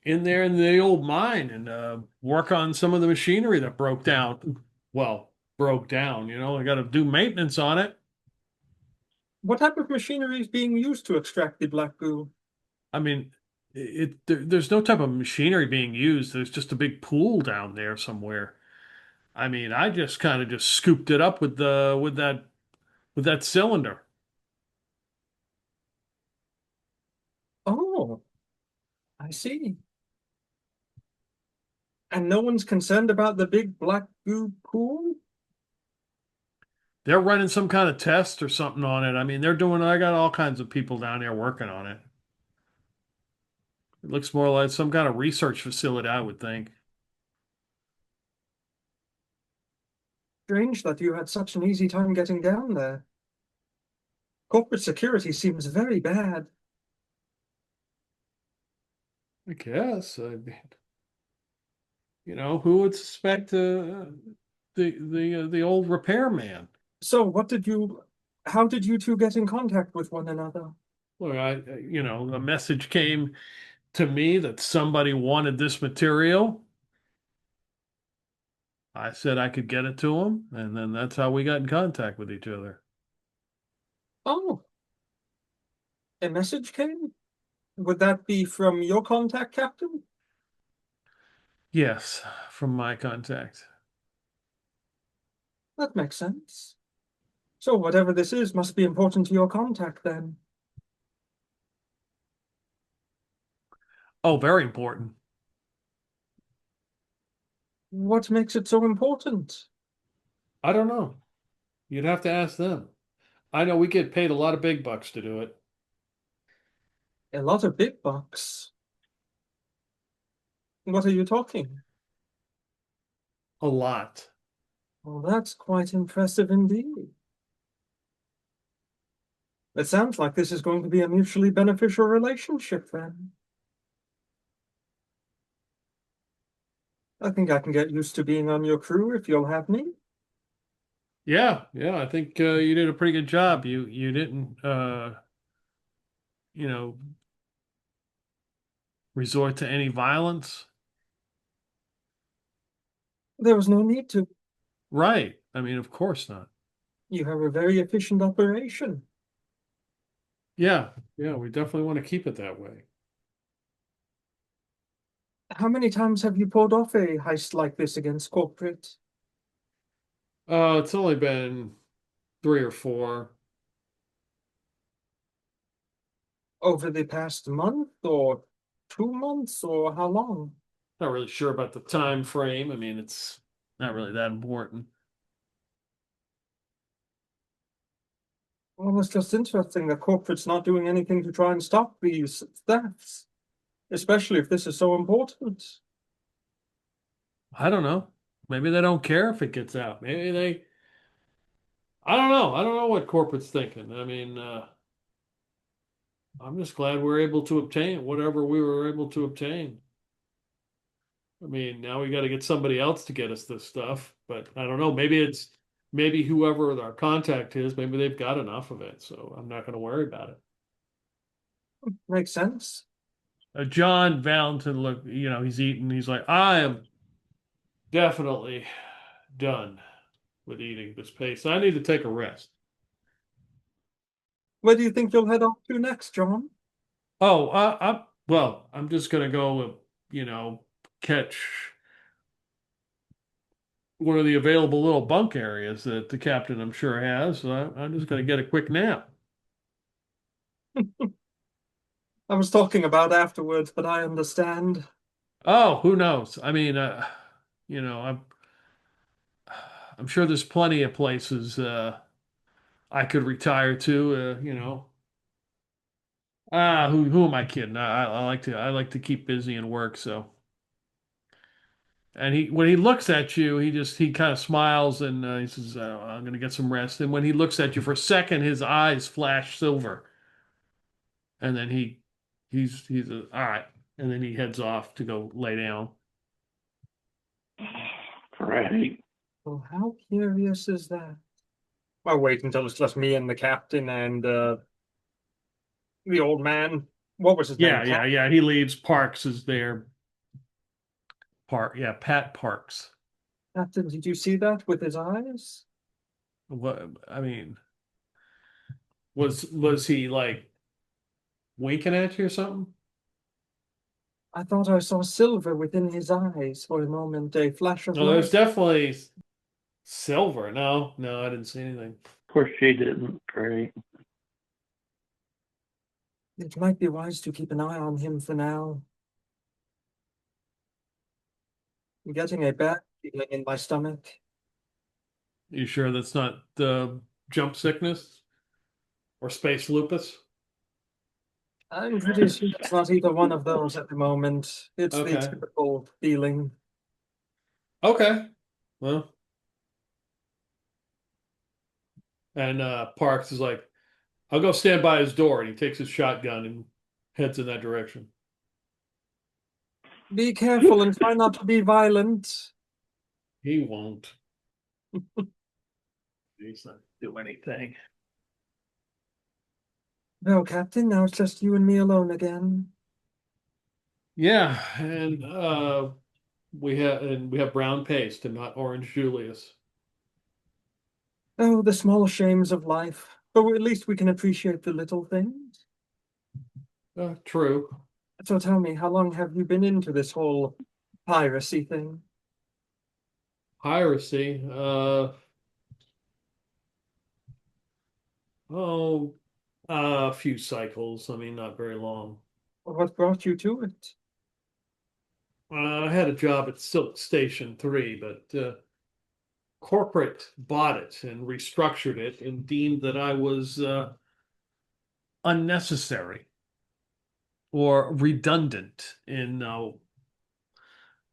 S1: there in the old mine and work on some of the machinery that broke down. Well, broke down, I got to do maintenance on it.
S3: What type of machinery is being used to extract the black goo?
S1: I mean, there's no type of machinery being used. There's just a big pool down there somewhere. I mean, I just kind of just scooped it up with that cylinder.
S3: Oh, I see. And no one's concerned about the big black goo pool?
S1: They're running some kind of test or something on it. I mean, I got all kinds of people down there working on it. It looks more like some kind of research facility, I would think.
S3: Strange that you had such an easy time getting down there. Corporate security seems very bad.
S1: I guess. I mean, who would suspect the old repairman?
S3: So how did you two get in contact with one another?
S1: Look, a message came to me that somebody wanted this material. I said I could get it to them, and then that's how we got in contact with each other.
S3: Oh, a message came? Would that be from your contact, Captain?
S1: Yes, from my contact.
S3: That makes sense. So whatever this is must be important to your contact then.
S1: Oh, very important.
S3: What makes it so important?
S1: I don't know. You'd have to ask them. I know we get paid a lot of big bucks to do it.
S3: A lot of big bucks. What are you talking?
S1: A lot.
S3: Well, that's quite impressive indeed. It sounds like this is going to be a mutually beneficial relationship then. I think I can get used to being on your crew if you'll have me.
S1: Yeah, yeah. I think you did a pretty good job. You didn't you know, resort to any violence.
S3: There was no need to.
S1: Right. I mean, of course not.
S3: You have a very efficient operation.
S1: Yeah, yeah. We definitely want to keep it that way.
S3: How many times have you pulled off a heist like this against corporate?
S1: It's only been 3 or 4.
S3: Over the past month or 2 months or how long?
S1: Not really sure about the time frame. I mean, it's not really that important.
S3: Well, it's just interesting that corporate's not doing anything to try and stop these thefts, especially if this is so important.
S1: I don't know. Maybe they don't care if it gets out. Maybe I don't know. I don't know what corporate's thinking. I mean, I'm just glad we're able to obtain whatever we were able to obtain. I mean, now we got to get somebody else to get us this stuff, but I don't know. Maybe whoever our contact is, maybe they've got enough of it, so I'm not going to worry about it.
S3: Makes sense.
S1: John Valentin, look, he's eating. He's like, I am definitely done with eating this paste. I need to take a rest.
S3: Where do you think you'll head off to next, John?
S1: Oh, I'm just gonna go, catch one of the available little bunk areas that the captain, I'm sure, has. So I'm just going to get a quick nap.
S3: I was talking about afterwards, but I understand.
S1: Oh, who knows? I mean, you know, I'm sure there's plenty of places I could retire to. Who am I kidding? I like to keep busy and work. So, and he when he looks at you, he kind of smiles and he says, "I'm going to get some rest." And when he looks at you for a second, his eyes flash silver, and then he's all right, and then he heads off to go lay down.
S4: Great.
S3: Well, how curious is that? I'll wait until it's just me and the captain and the old man. What was his name?
S1: Yeah. He leaves. Parks is there. Yeah, Pat Parks.
S3: Captain, did you see that with his eyes?
S1: What I mean, was he like winking at you or something?
S3: I thought I saw silver within his eyes for a moment, a flash of
S1: No, there's
S3: light.
S1: definitely silver. No, I didn't see anything.
S4: Of course, she didn't. Great.
S3: It might be wise to keep an eye on him for now. I'm getting a bad feeling in my stomach.
S1: You sure that's not the jump sickness or space lupus?
S3: I'm pretty sure it's not either one of those at the moment. It's the
S1: Okay.
S3: typical feeling.
S1: Okay. Well, and Parks is like, I'll go stand by his door, and he takes his shotgun and heads in that direction.
S3: Be careful and try not to be violent.
S1: He won't. He's not do anything.
S3: No, Captain, now it's just you and me alone again.
S1: Yeah, and we have brown paste and not orange Julius.
S3: Oh, the small shames of life. But at least we can appreciate the little things.
S1: True.
S3: So tell me, how long have you been into this whole piracy thing?
S1: Piracy. Oh, a few cycles. I mean, not very long.
S3: What brought you to it?
S1: I had a job at Silk Station 3, but corporate bought it and restructured it and deemed that I was unnecessary or redundant in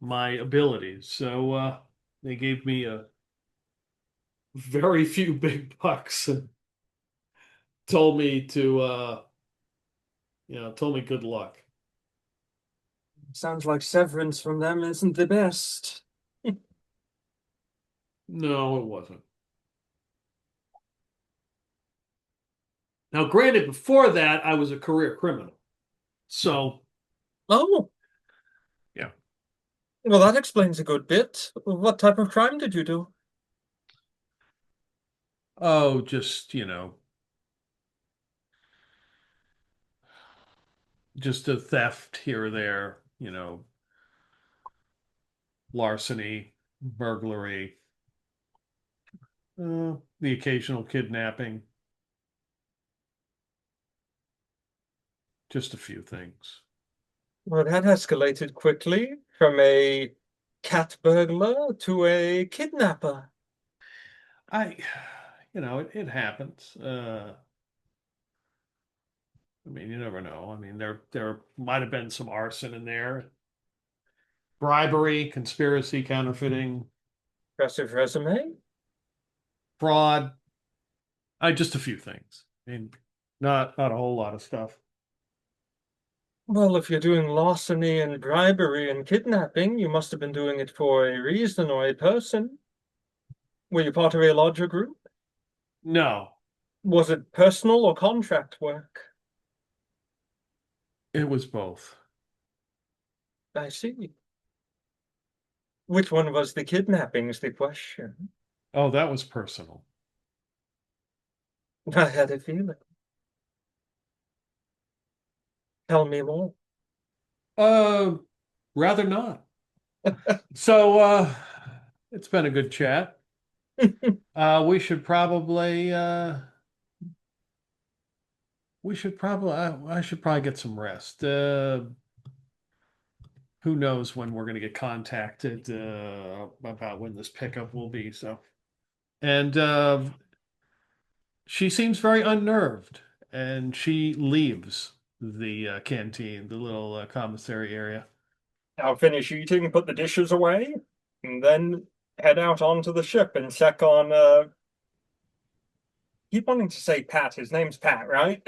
S1: my abilities. So they gave me a very few big bucks and told me told me good luck.
S3: Sounds like severance from them isn't the best.
S1: No, it wasn't. Now, granted, before that, I was a career criminal. So,
S3: Oh,
S1: yeah.
S3: well, that explains a good bit. What type of crime did you do?
S1: Oh, just a theft here or there, larceny, burglary, the occasional kidnapping, just a few things.
S3: Well, that escalated quickly from a cat burglar to a kidnapper.
S1: It happens. I mean, you never know. I mean, there might have been some arson in there, bribery, conspiracy, counterfeiting,
S3: Impressive resume.
S1: fraud. Just a few things. I mean, not a whole lot of stuff.
S3: Well, if you're doing larceny and bribery and kidnapping, you must have been doing it for a reason or a person. Were you part of a larger group?
S1: No,
S3: Was it personal or contract work?
S1: it was both.
S3: I see. Which one was the kidnapping is the question.
S1: Oh, that was personal.
S3: I had a feeling. Tell me more.
S1: Uh, rather not. So, It's been a good chat. We should probably I should probably get some rest. Who knows when we're going to get contacted about when this pickup will be. So, and she seems very unnerved, and she leaves the canteen, the little commissary area.
S3: I'll finish eating, put the dishes away, and then head out onto the ship and check on keep wanting to say Pat. His name's Pat, right?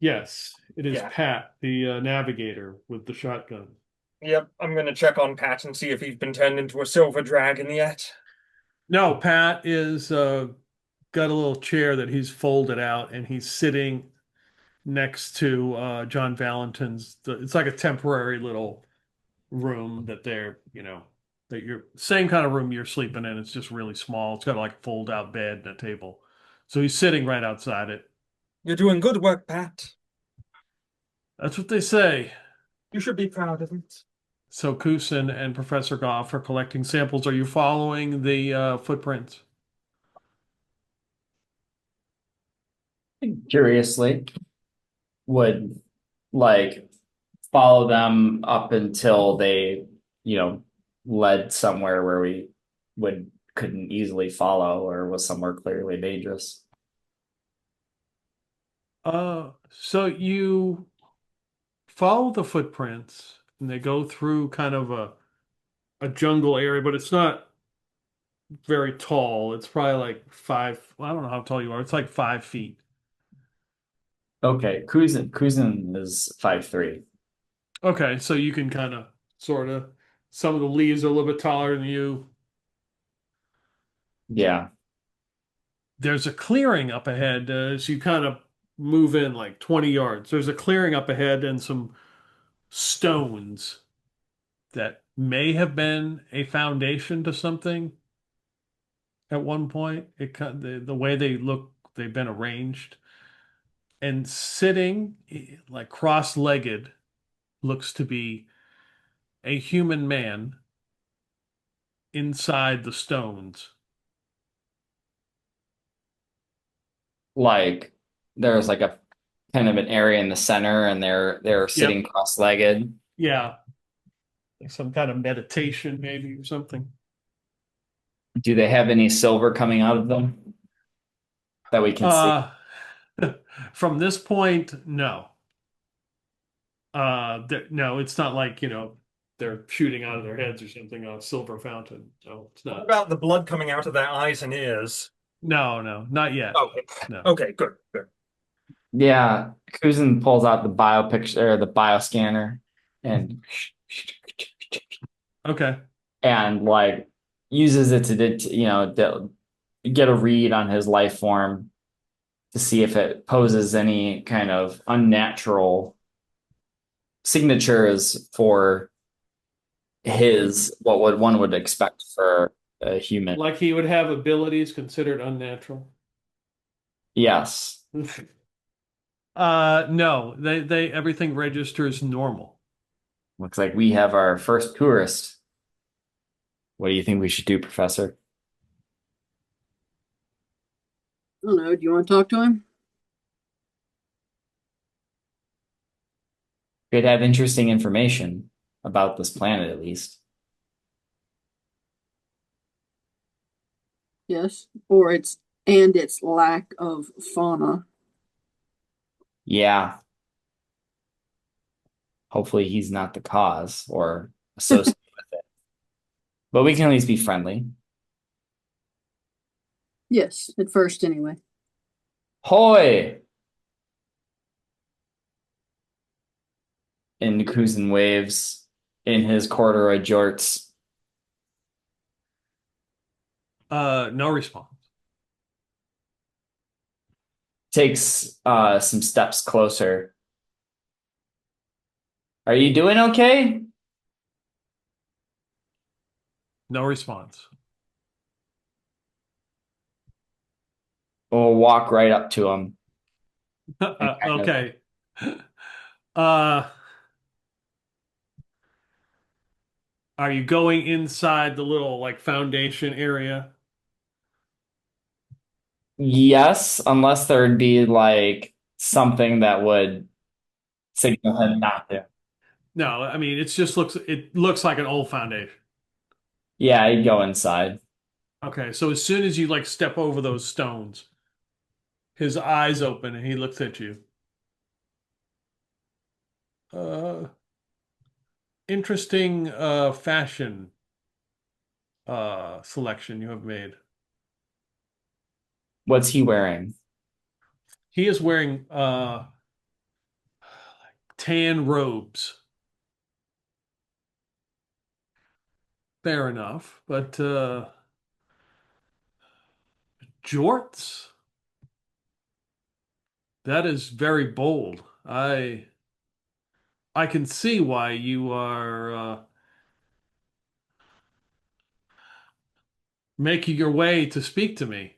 S1: Yes, it is
S3: Yeah.
S1: Pat, the navigator with the shotgun.
S3: Yep, I'm gonna check on Pat and see if he's been turned into a silver dragon yet.
S1: No, Pat is got a little chair that he's folded out, and he's sitting next to John Valentin's. It's like a temporary little room that they're, that you're same kind of room you're sleeping in. It's just really small. It's got like a fold out bed and a table. So he's sitting right outside it.
S3: You're doing good work, Pat.
S1: That's what they say.
S3: You should be proud of it.
S1: So Kusin and Professor Goff are collecting samples. Are you following the footprints?
S2: Curiously, would like follow them up until they, led somewhere where we couldn't easily follow or was somewhere clearly dangerous.
S1: So you follow the footprints, and they go through kind of a jungle area, but it's not very tall. It's probably like I don't know how tall you are. It's like 5 feet.
S2: Okay, Kusin is 5'3".
S1: Okay, so you can kind of sort of, some of the leaves are a little bit taller than you.
S2: Yeah.
S1: There's a clearing up ahead as you kind of move in like 20 yards. There's a clearing up ahead and some stones that may have been a foundation to something at one point. The way they look, they've been arranged. And sitting like cross-legged looks to be a human man inside the stones.
S2: Like there's like a kind of an area in the center and they're sitting
S1: Yep.
S2: cross-legged.
S1: Yeah. Like some kind of meditation, maybe, or something.
S2: Do they have any silver coming out of them that we can see?
S1: From this point, no. No, it's not like, they're shooting out of their heads or something, a silver fountain. No, it's
S3: What
S1: not.
S3: about the blood coming out of their eyes and ears?
S1: No, no, not yet.
S3: Okay.
S1: No.
S3: Okay, good, good.
S2: Yeah, Kusin pulls out the bio picture or the bio scanner and
S1: Okay.
S2: like uses it to get a read on his life form to see if it poses any kind of unnatural signatures for one would expect for a human.
S1: Like he would have abilities considered unnatural.
S2: Yes.
S1: No, they everything registers normal.
S2: Looks like we have our first tourist. What do you think we should do, Professor?
S6: I don't know. Do you want to talk to him?
S2: Could have interesting information about this planet, at least.
S6: Yes. Or its lack of fauna.
S2: Yeah. Hopefully he's not the cause or associated with it. But we can at least be friendly.
S6: Yes, at first anyway.
S2: Hoy! And Kusin waves in his corduroy jorts.
S1: No response.
S2: Takes some steps closer. Are you doing okay?
S1: No response.
S2: We'll walk right up to him.
S1: Okay. Uh, Are you going inside the little like foundation area?
S2: Yes, unless there'd be like something that would signal him not to.
S1: No, I mean it looks like an old foundation.
S2: Yeah, I'd go inside.
S1: Okay, so as soon as you like step over those stones, his eyes open and he looks at you. Uh, interesting fashion selection you have made.
S2: What's he wearing?
S1: He is wearing tan robes. Fair enough, but jorts? That is very bold. I can see why you are making your way to speak to me.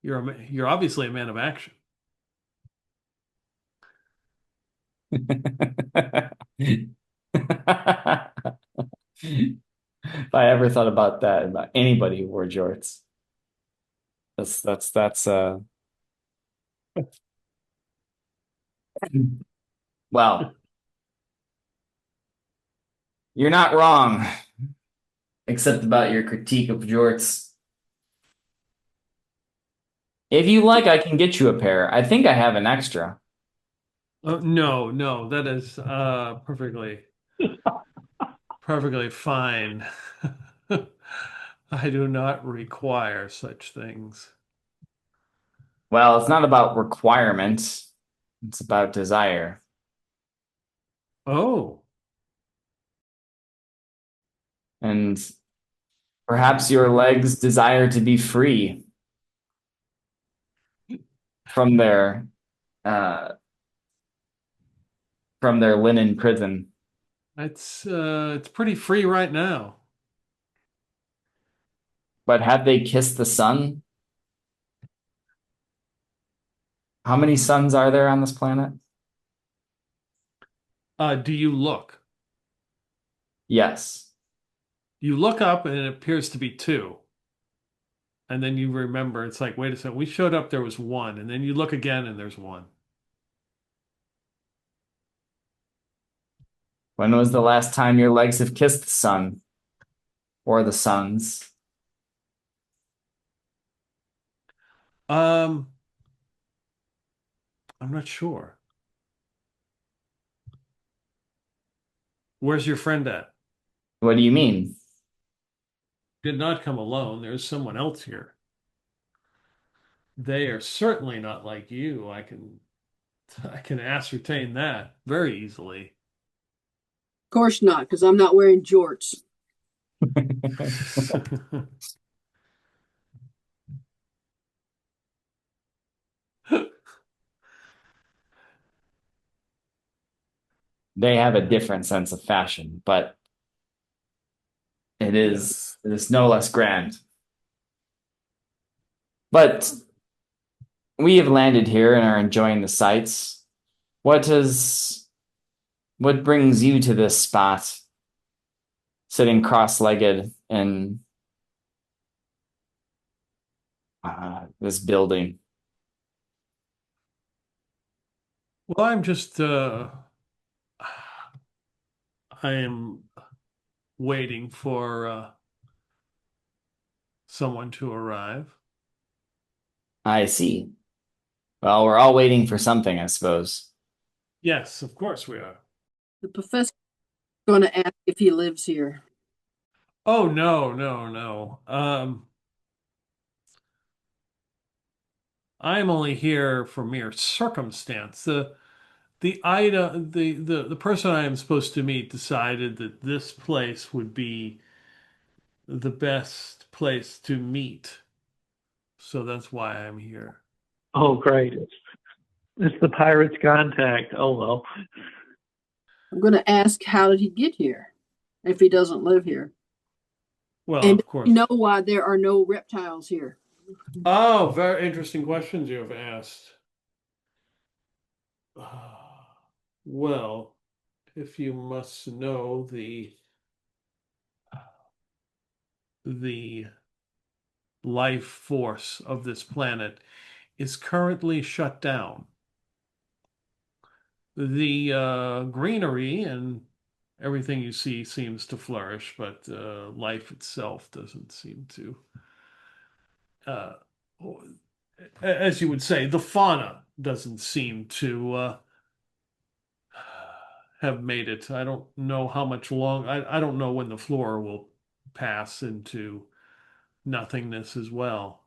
S1: You're obviously a man of action.
S2: If I ever thought about that about anybody who wore jorts. That's well, you're not wrong, except about your critique of jorts. If you like, I can get you a pair. I think I have an extra.
S1: No, no, that is perfectly fine. I do not require such things.
S2: Well, it's not about requirements, it's about desire.
S1: Oh,
S2: And perhaps your legs desire to be free from their uh from their linen prison.
S1: it's pretty free right now.
S2: But have they kissed the sun? How many suns are there on this planet?
S1: Do you look?
S2: Yes.
S1: You look up and it appears to be two. And then you remember it's like, wait a second, we showed up, there was one. And then you look again and there's one.
S2: When was the last time your legs have kissed the sun or the suns?
S1: Um, I'm not sure. Where's your friend at?
S2: What do you mean?
S1: Did not come alone. There's someone else here. They are certainly not like you. I can ascertain that very easily.
S6: Of course not, because I'm not wearing jorts.
S2: They have a different sense of fashion, but
S1: Yes.
S2: it is no less grand. But we have landed here and are enjoying the sights. What brings you to this spot, sitting cross-legged in this building?
S1: Well, I am waiting for someone to arrive.
S2: I see. Well, we're all waiting for something, I suppose.
S1: Yes, of course we are.
S6: The professor's going to ask if he lives here.
S1: Oh no, no, no. I'm only here for mere circumstance. The person I am supposed to meet decided that this place would be the best place to meet. So that's why I'm here.
S4: Oh, great. It's the pirate's contact. Oh, well.
S6: I'm going to ask how did he get here if he doesn't live here?
S1: Well,
S6: And
S1: of course.
S6: you know why there are no reptiles here?
S1: Oh, very interesting questions you have asked. Well, if you must know, the the life force of this planet is currently shut down. The greenery and everything you see seems to flourish, but life itself doesn't seem to. Uh, as you would say, the fauna doesn't seem to have made it. I don't know how much long. I don't know when the flora will pass into nothingness as well.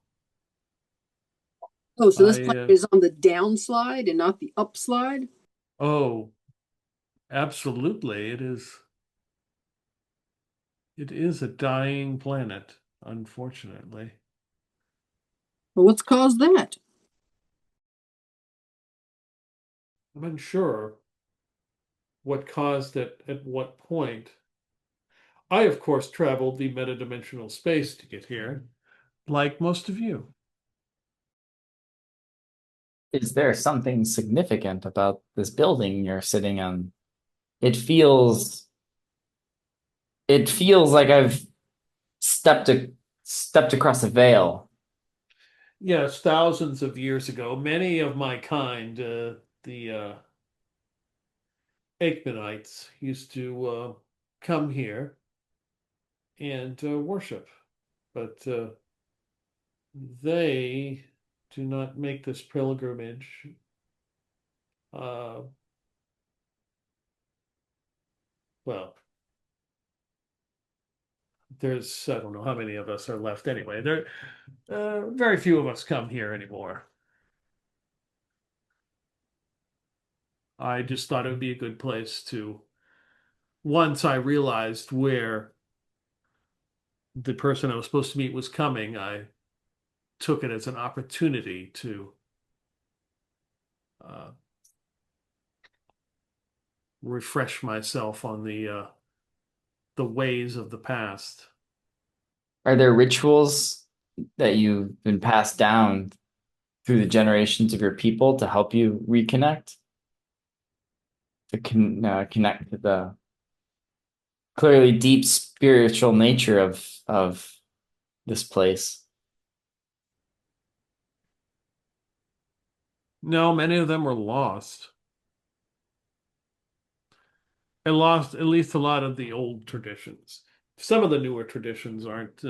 S6: Oh, so this
S1: I
S6: planet is on the downslide and not the upslide?
S1: oh, absolutely, it is. It is a dying planet, unfortunately.
S6: Well, what's caused that?
S1: I'm unsure what caused it at what point. I, of course, traveled the metadimensional space to get here, like most of you.
S2: Is there something significant about this building you're sitting on? It feels like I've stepped across a veil.
S1: Yes, thousands of years ago, many of my kind, the Aikmanites, used to come here and worship, but they do not make this pilgrimage. Uh, well, there's I don't know how many of us are left anyway. There, very few of us come here anymore. I just thought it would be a good place to, once I realized where the person I was supposed to meet was coming, I took it as an opportunity to uh, refresh myself on the ways of the past.
S2: Are there rituals that you've been passed down through the generations of your people to help you reconnect? Connect to the clearly deep spiritual nature of this place.
S1: No, many of them were lost. I lost at least a lot of the old traditions. Some of the newer traditions aren't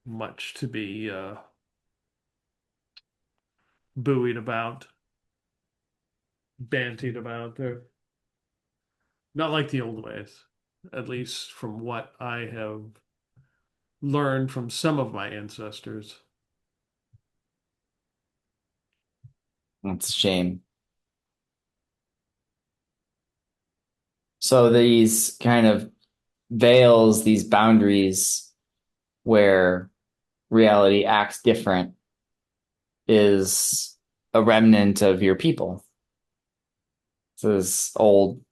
S1: much to be buoyed about, bantied about. They're not like the old ways, at least from what I have learned from some of my ancestors.
S2: That's a shame. So these kind of veils, these boundaries where reality acts different is a remnant of your people. So this old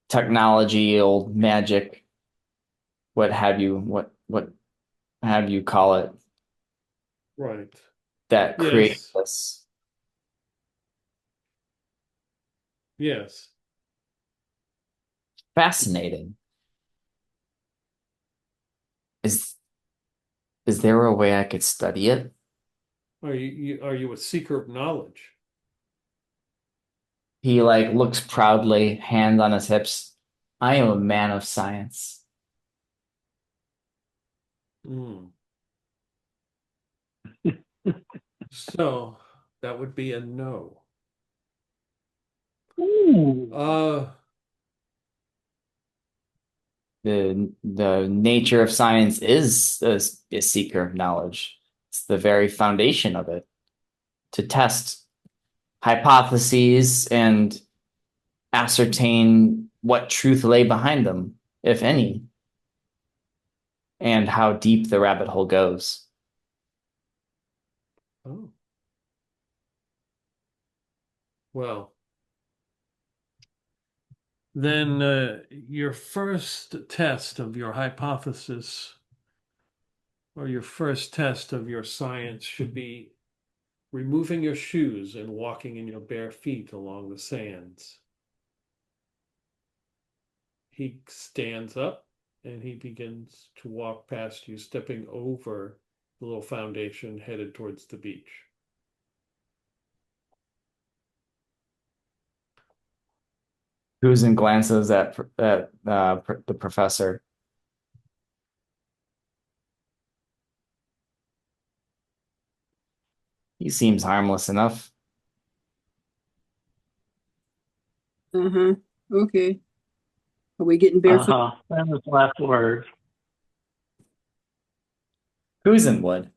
S2: technology, old magic, what have you call it,
S1: Right.
S2: that create
S1: Yes.
S2: this.
S1: Yes.
S2: Fascinating. Is is there a way I could study it?
S1: Are you a seeker of knowledge?
S2: He like looks proudly, hands on his hips. I am a man of science.
S1: Mm. So that would be a no.
S4: Ooh.
S2: The nature of science is a seeker of knowledge. It's the very foundation of it, to test hypotheses and ascertain what truth lay behind them, if any, and how deep the rabbit hole goes.
S1: Oh. Well, then your first test of your hypothesis or your first test of your science should be removing your shoes and walking in your bare feet along the sands. He stands up and he begins to walk past you, stepping over the little foundation headed towards the beach.
S2: Kusin glances at the professor. He seems harmless enough.
S6: Okay. Are we getting barefoot?
S4: Famous last words.
S2: Kusin would.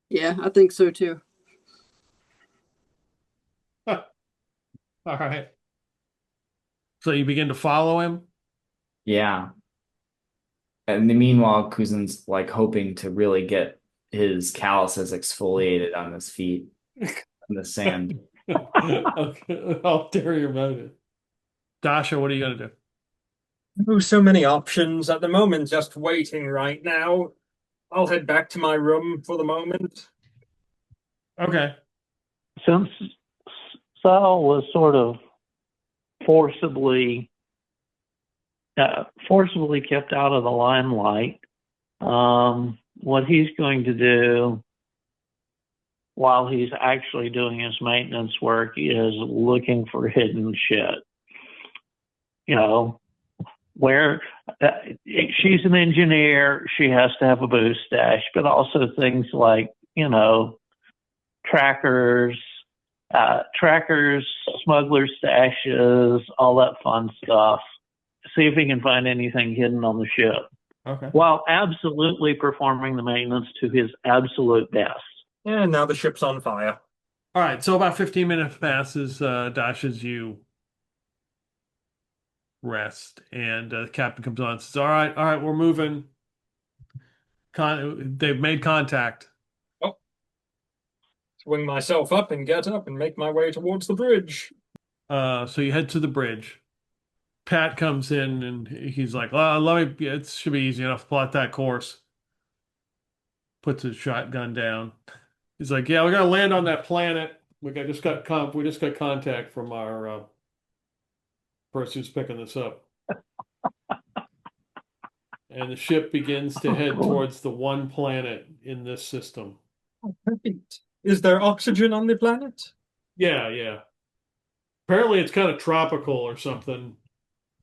S6: Yeah, I think so too.
S1: All right. So you begin to follow him?
S2: Yeah. And meanwhile, Kuzin's like hoping to really get his calluses exfoliated on his feet in the sand.
S1: Okay, I'll dare your motive. Dasha, what are you going to do?
S3: Oh, so many options at the moment, just waiting right now. I'll head back to my room for the moment.
S1: Okay.
S4: Since Sal was sort of forcibly kept out of the limelight, what he's going to do while he's actually doing his maintenance work is looking for hidden shit. You know, where she's an engineer, she has to have a boost stash, but also things like, you know, trackers, smuggler stashes, all that fun stuff. See if he can find anything hidden on the ship.
S1: Okay.
S4: While absolutely performing the maintenance to his absolute best.
S3: And now the ship's on fire.
S1: All right. So about 15 minutes passes, Dash, as you rest, and the captain comes on and says, all right, we're moving. They've made contact.
S3: Oh. Swing myself up and get up and make my way towards the bridge.
S1: So you head to the bridge. Pat comes in and he's like, it should be easy enough to plot that course. Puts his shotgun down. He's like, yeah, we gotta land on that planet. We just got contact from our person who's picking this up. And the ship begins to head towards the one planet in this system.
S3: Oh, perfect. Is there oxygen on the planet?
S1: Yeah. Apparently it's kind of tropical or something.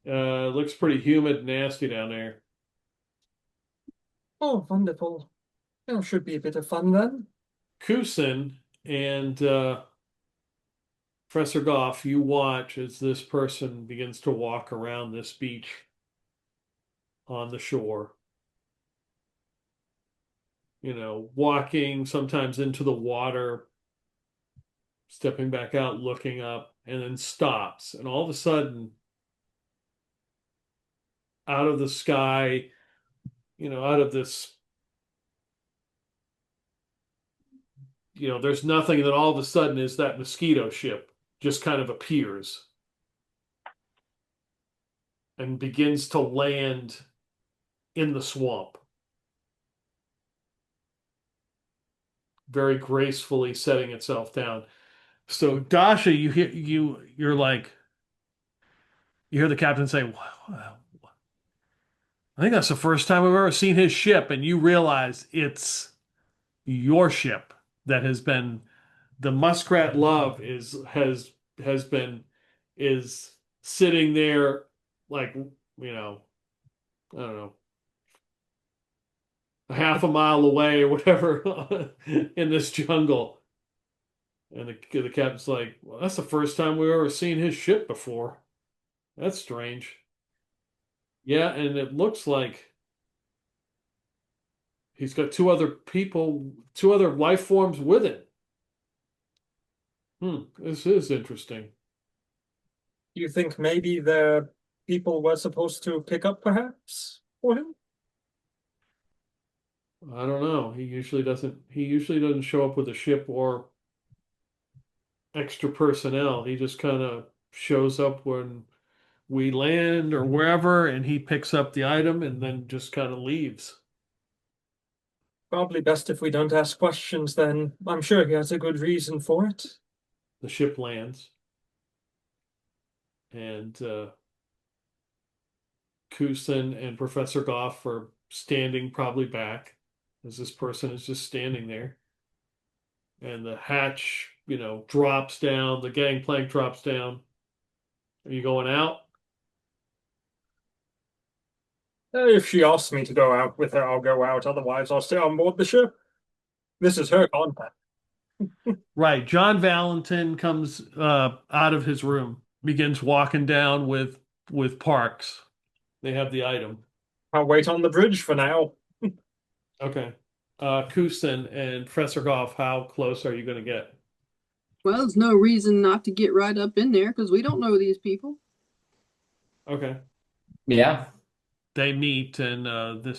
S1: Looks pretty humid and nasty down there.
S3: Oh, wonderful. There should be a bit of fun then.
S1: Kusin and Professor Goff, you watch as this person begins to walk around this beach on the shore. You know, walking sometimes into the water, stepping back out, looking up, and then stops. And all of a sudden, out of the sky, out of this, there's nothing, and then all of a sudden is that mosquito ship just kind of appears and begins to land in the swamp, very gracefully setting itself down. So Dasha, you hear the captain say, wow, I think that's the first time I've ever seen his ship, and you realize it's your ship that has been the Muskrat Love is sitting there like, I don't know, a half a mile away or whatever in this jungle. And the captain's like, well, that's the first time we've ever seen his ship before. That's strange. Yeah, and it looks like he's got two other life forms with it. This is interesting.
S3: You think maybe the people were supposed to pick up, perhaps, for him?
S1: I don't know. He usually doesn't show up with a ship or extra personnel. He just kind of shows up when we land or wherever, and he picks up the item and then just kind of leaves.
S3: Probably best if we don't ask questions then. I'm sure he has a good reason for it.
S1: The ship lands, and Kusin and Professor Goff are standing probably back, as this person is just standing there. And the hatch, drops down, the gangplank drops down. Are you going out?
S3: If she asks me to go out with her, I'll go out. Otherwise, I'll stay on board the ship. This is her contact.
S1: Right. John Valentin comes out of his room, begins walking down with Parks. They have the item.
S3: I'll wait on the bridge for now.
S1: Okay. Kusin and Professor Goff, how close are you going to get?
S6: Well, there's no reason not to get right up in there because we don't know these people.
S1: Okay.
S2: Yeah.
S1: They meet, and you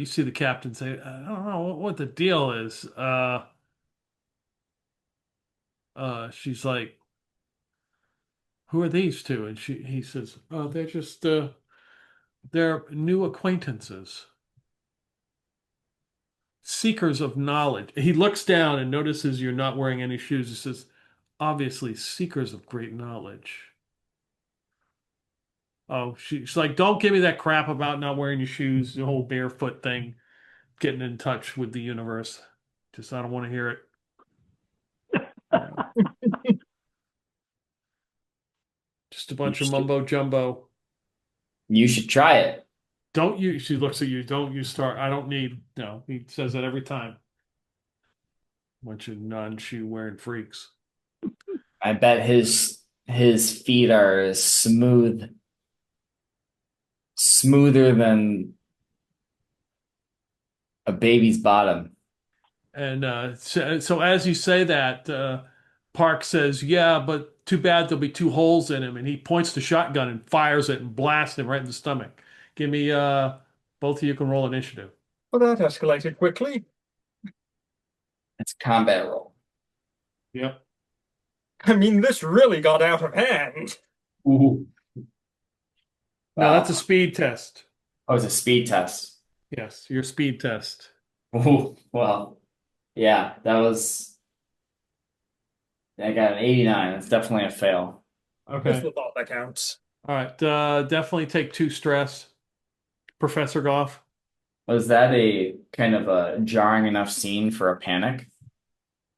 S1: see the captain say, "I don't know what the deal is." She's like, "Who are these two?" And he says, "Oh, they're just they're new acquaintances, seekers of knowledge." He looks down and notices you're not wearing any shoes. He says, "Obviously, seekers of great knowledge." Oh, she's like, "Don't give me that crap about not wearing your shoes, the whole barefoot thing, getting in touch with the universe. Just, I don't want to hear it." Just a bunch of mumbo jumbo.
S2: You should try it.
S1: Don't you? She looks at you. Don't you start. I don't need. No, he says that every time. Bunch of non-shoe wearing freaks.
S2: I bet his feet are smoother than a baby's bottom.
S1: And so as you say that, Park says, "Yeah, but too bad there'll be two holes in him." And he points the shotgun and fires it and blasts him right in the stomach. Give me, both of you can roll initiative.
S3: Well, that escalated quickly.
S2: It's a combat roll.
S1: Yep.
S3: I mean, this really got out of hand.
S2: Ooh.
S1: No, that's a
S2: Wow.
S1: speed test.
S2: Oh, it's a speed test.
S1: Yes, your speed test.
S2: Ooh, well, yeah, I got an 89. That's definitely a fail.
S3: It's
S1: Okay.
S3: the thought that counts.
S1: All right. Definitely take 2 stress, Professor Goff.
S2: Was that a kind of a jarring enough scene for a panic?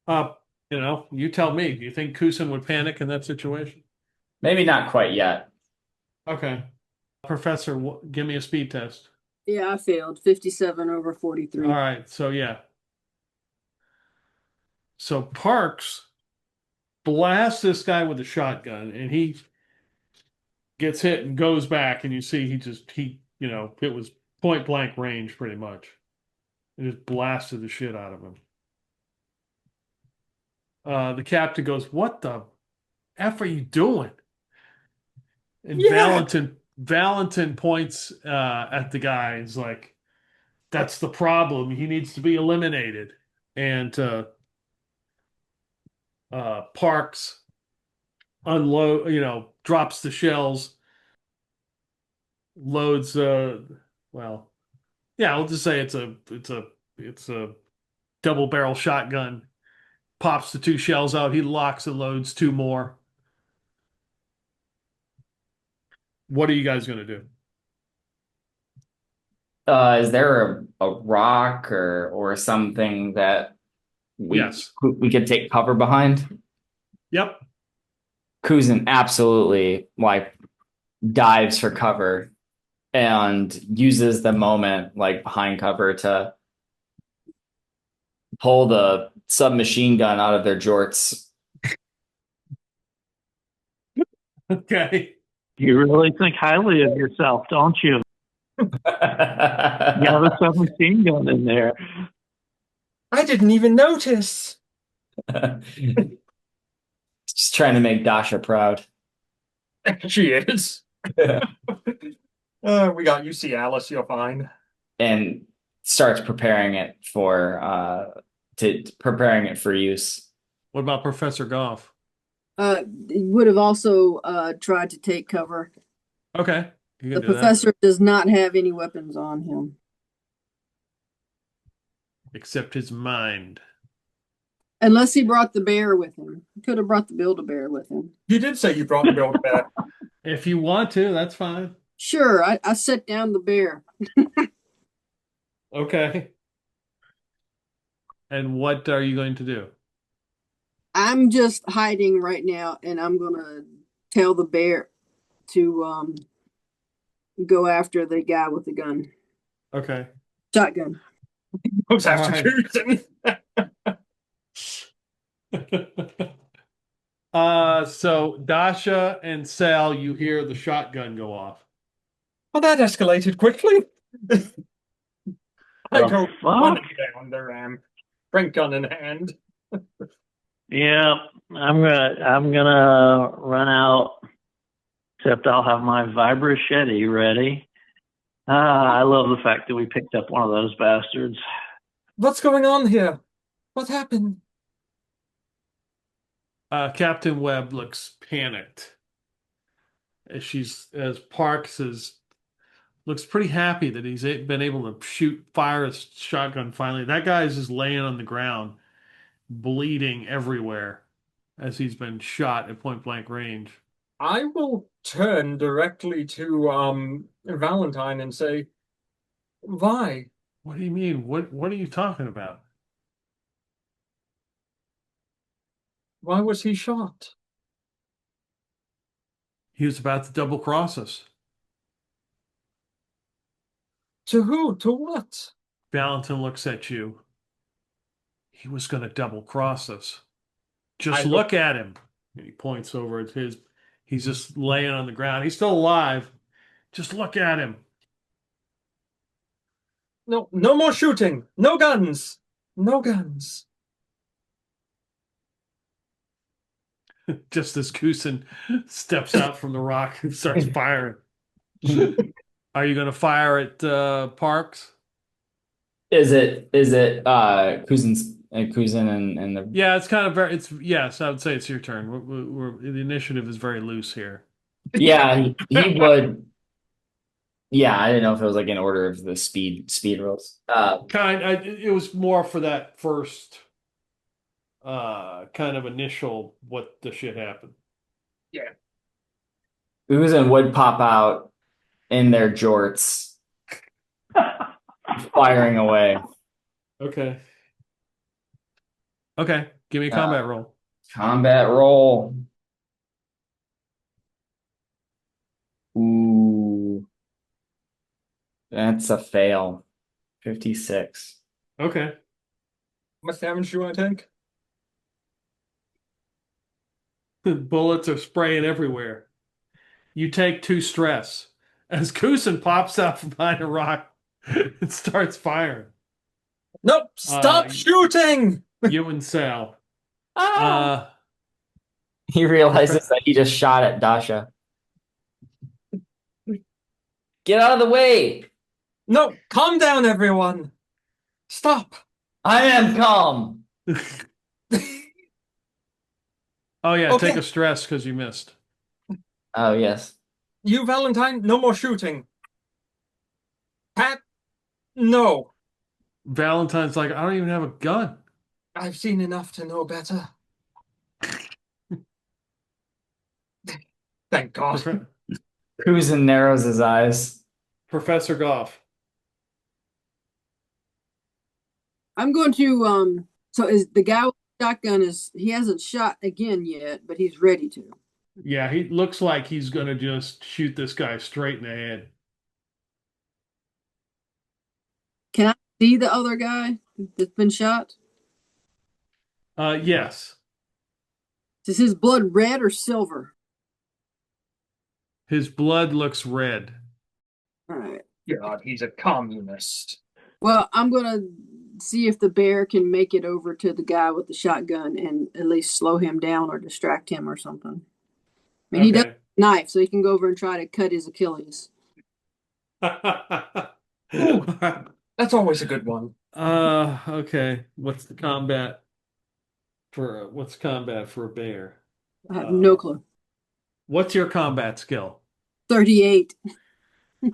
S1: You tell me. Do you think Kusin would panic in that situation?
S2: Maybe not quite yet.
S1: Okay. Professor, give me a speed test.
S6: Yeah, I failed. 57 over 43.
S1: All right. So, yeah. So Parks blasts this guy with a shotgun, and he gets hit and goes back, and you see it was point blank range pretty much. It just blasted the shit out of him. The captain goes, "What the F are you doing?" And
S3: Yeah.
S1: Valentin points at the guy and is like, "That's the problem. He needs to be eliminated." And Parks drops the shells, loads. Well, yeah, I'll just say it's a double barrel shotgun. Pops the 2 shells out. He locks and loads 2 more. What are you guys going to do?
S2: Is there a rock or something that
S1: Yes.
S2: we could take cover behind?
S1: Yep.
S2: Kusin absolutely dives for cover and uses the moment behind cover to pull the submachine gun out of their jorts.
S1: Okay.
S4: You really think highly of yourself, don't you? You have a submachine gun in there.
S3: I didn't even notice.
S2: Just trying to make Dasha proud.
S3: She is. We got you. See, Alice, you're fine.
S2: And starts preparing it for use.
S1: What about Professor Goff?
S6: Would have also tried to take cover.
S1: Okay. You can
S6: The
S1: do
S6: professor does not have any weapons on him.
S1: that. Except his mind.
S6: Unless he brought the bear with him. He could have brought the Build-A-Bear with him.
S3: You did say you brought the Build-A-Bear.
S1: If you want to, that's fine.
S6: Sure, I set down the bear.
S1: Okay. And what are you going to do?
S6: I'm just hiding right now, and I'm gonna tell the bear to go after the guy with the gun,
S1: Okay.
S6: shotgun.
S3: Goes after
S1: Alright.
S3: Kusin.
S1: So Dasha and Sal, you hear the shotgun go off.
S3: Well, that escalated quickly. I
S4: The
S3: go
S4: fuck?
S3: running down the ramp, Brink gun in hand.
S4: Yeah, I'm gonna run out. Except I'll have my vibrachette ready. I love the fact that we picked up one of those bastards.
S3: What's going on here? What happened?
S1: Captain Webb looks panicked as Parks looks pretty happy that he's been able to fire a shotgun finally. That guy's just laying on the ground, bleeding everywhere as he's been shot at point blank range.
S3: I will turn directly to Valentine and say, "Why?
S1: What do you mean? What are you talking about?
S3: Why was he shot?"
S1: He was about to double cross us.
S3: To who? To what?
S1: Valentin looks at you. He was going to double cross us. Just
S3: I look-
S1: look at him. And he points over at his. He's just laying on the ground. He's still alive. Just look at him.
S3: No, no more shooting. No guns. No guns.
S1: Just as Kusin steps out from the rock and starts firing. Are you going to fire at Parks?
S2: Is it Kusin and the
S1: Yeah, it's kind of yes, I would say it's your turn. The initiative is very loose here.
S2: yeah, he would. Yeah, I didn't know if it was like in order of the speed rules.
S1: It was more for that first kind of initial what the shit happened.
S2: Kusin would pop out in their jorts, firing away.
S1: Okay. Okay, give me a combat roll.
S2: Combat roll. Ooh, that's a fail. 56.
S1: Okay.
S3: How much damage do you want to take?
S1: Bullets are spraying everywhere. You take 2 stress as Kusin pops out from behind a rock and starts firing.
S3: Nope. Stop shooting.
S1: You and Sal.
S2: He realizes that he just shot at Dasha. Get out of the way.
S3: No, calm down, everyone. Stop.
S2: I am calm.
S1: Oh yeah,
S3: Okay.
S1: take a stress because you missed.
S2: Oh, yes.
S3: You, Valentine, no more shooting. Pat, no.
S1: Valentine's like, I don't even have a gun.
S3: I've seen enough to know better. Thank God.
S2: Kusin narrows his eyes.
S1: Professor Goff.
S6: I'm going to so is the guy with the shotgun he hasn't shot again yet, but he's ready to.
S1: Yeah, he looks like he's gonna just shoot this guy straight in the head.
S6: Can I see the other guy that's been shot?
S1: Yes.
S6: Is his blood red or silver?
S1: His blood looks red.
S6: All right.
S3: God, he's a communist.
S6: Well, I'm gonna see if the bear can make it over to the guy with the shotgun and at least slow him down or distract him or something. I mean, he does have a knife, so he can go over and try to cut his Achilles.
S3: Ooh, that's always a good one.
S1: Okay. What's combat for a bear?
S6: I have no clue.
S1: What's your combat skill?
S6: 38.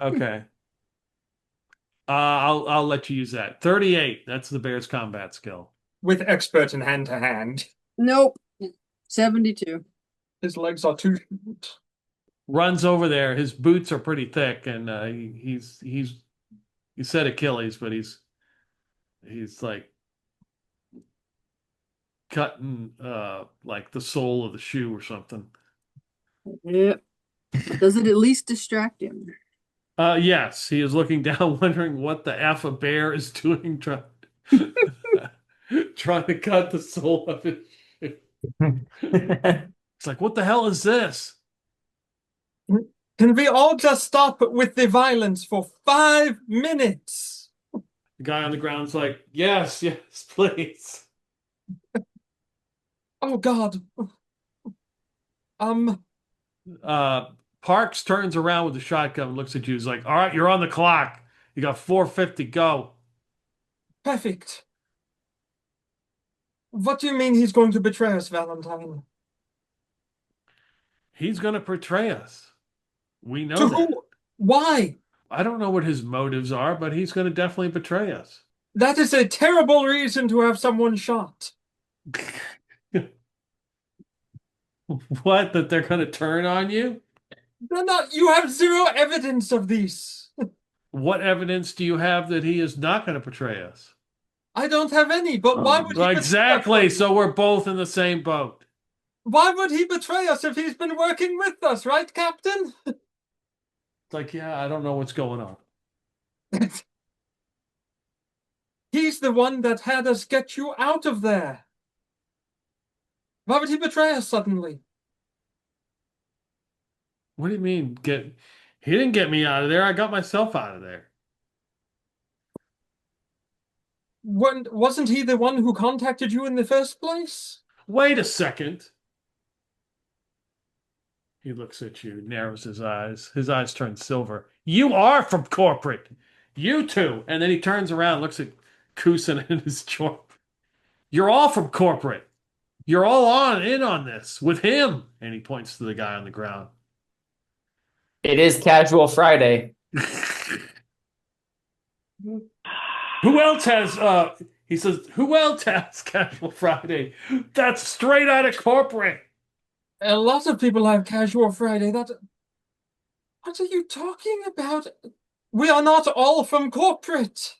S1: Okay. I'll let you use that. 38. That's the bear's combat skill.
S3: With expert in hand to hand.
S6: Nope. 72.
S3: His legs are too short.
S1: runs over there. His boots are pretty thick, and he said Achilles, but he's like cutting like the sole of the shoe or something.
S6: Yep. Does it at least distract him?
S1: Yes, he is looking down, wondering what the F a bear is doing, trying to cut the sole of his shoe. It's like, what the hell is this?
S3: Can we all just stop with the violence for 5 minutes?
S1: The guy on the ground's like, yes, please.
S3: Oh God.
S1: Parks turns around with the shotgun and looks at you. He's like, all right, you're on the clock. You got 4:50, go.
S3: Perfect. What do you mean he's going to betray us, Valentine?
S1: He's going to betray us. We know
S3: To
S1: that.
S3: who? Why?
S1: I don't know what his motives are, but he's going to definitely betray us.
S3: That is a terrible reason to have someone shot.
S1: What? That they're going to turn on you?
S3: They're not, you have zero evidence of this.
S1: What evidence do you have that he is not going to betray us?
S3: I don't have any, but why would he betray
S1: Exactly.
S3: us?
S1: So we're both in the same boat.
S3: Why would he betray us if he's been working with us, right, Captain?
S1: It's like, yeah, I don't know what's going on.
S3: He's the one that had us get you out of there. Why would he betray us suddenly?
S1: What do you mean? He didn't get me out of there. I got myself out of there.
S3: Wasn't he the one who contacted you in the first place?
S1: Wait a second. He looks at you, narrows his eyes. His eyes turn silver. You are from corporate. You two. And then he turns around, looks at Kusin and his Jorts. You're all from corporate. You're all in on this with him. And he points to the guy on the ground.
S2: It is Casual Friday.
S1: Who else has he says, who else has Casual Friday? That's straight out of corporate.
S3: A lot of people have Casual Friday. What are you talking about? We are not all from corporate.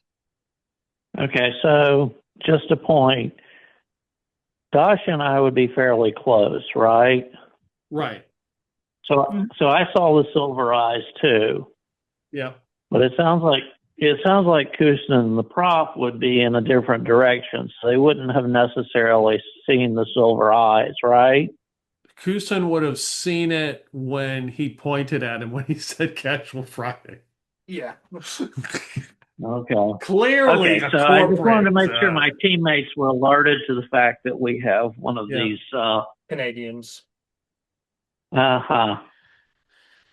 S4: Okay, so just a point. Dosh and I would be fairly close, right?
S1: Right.
S4: So I saw the silver eyes too.
S1: Yeah.
S4: But it sounds like Kusin and the prop would be in a different direction, so they wouldn't have necessarily seen the silver eyes, right?
S1: Kusin would have seen it when he pointed at him when he said Casual Friday.
S3: Yeah.
S4: Okay.
S1: Clearly,
S4: Okay, so I just wanted to make sure my teammates were alerted to the fact that we have one of these
S3: Canadians.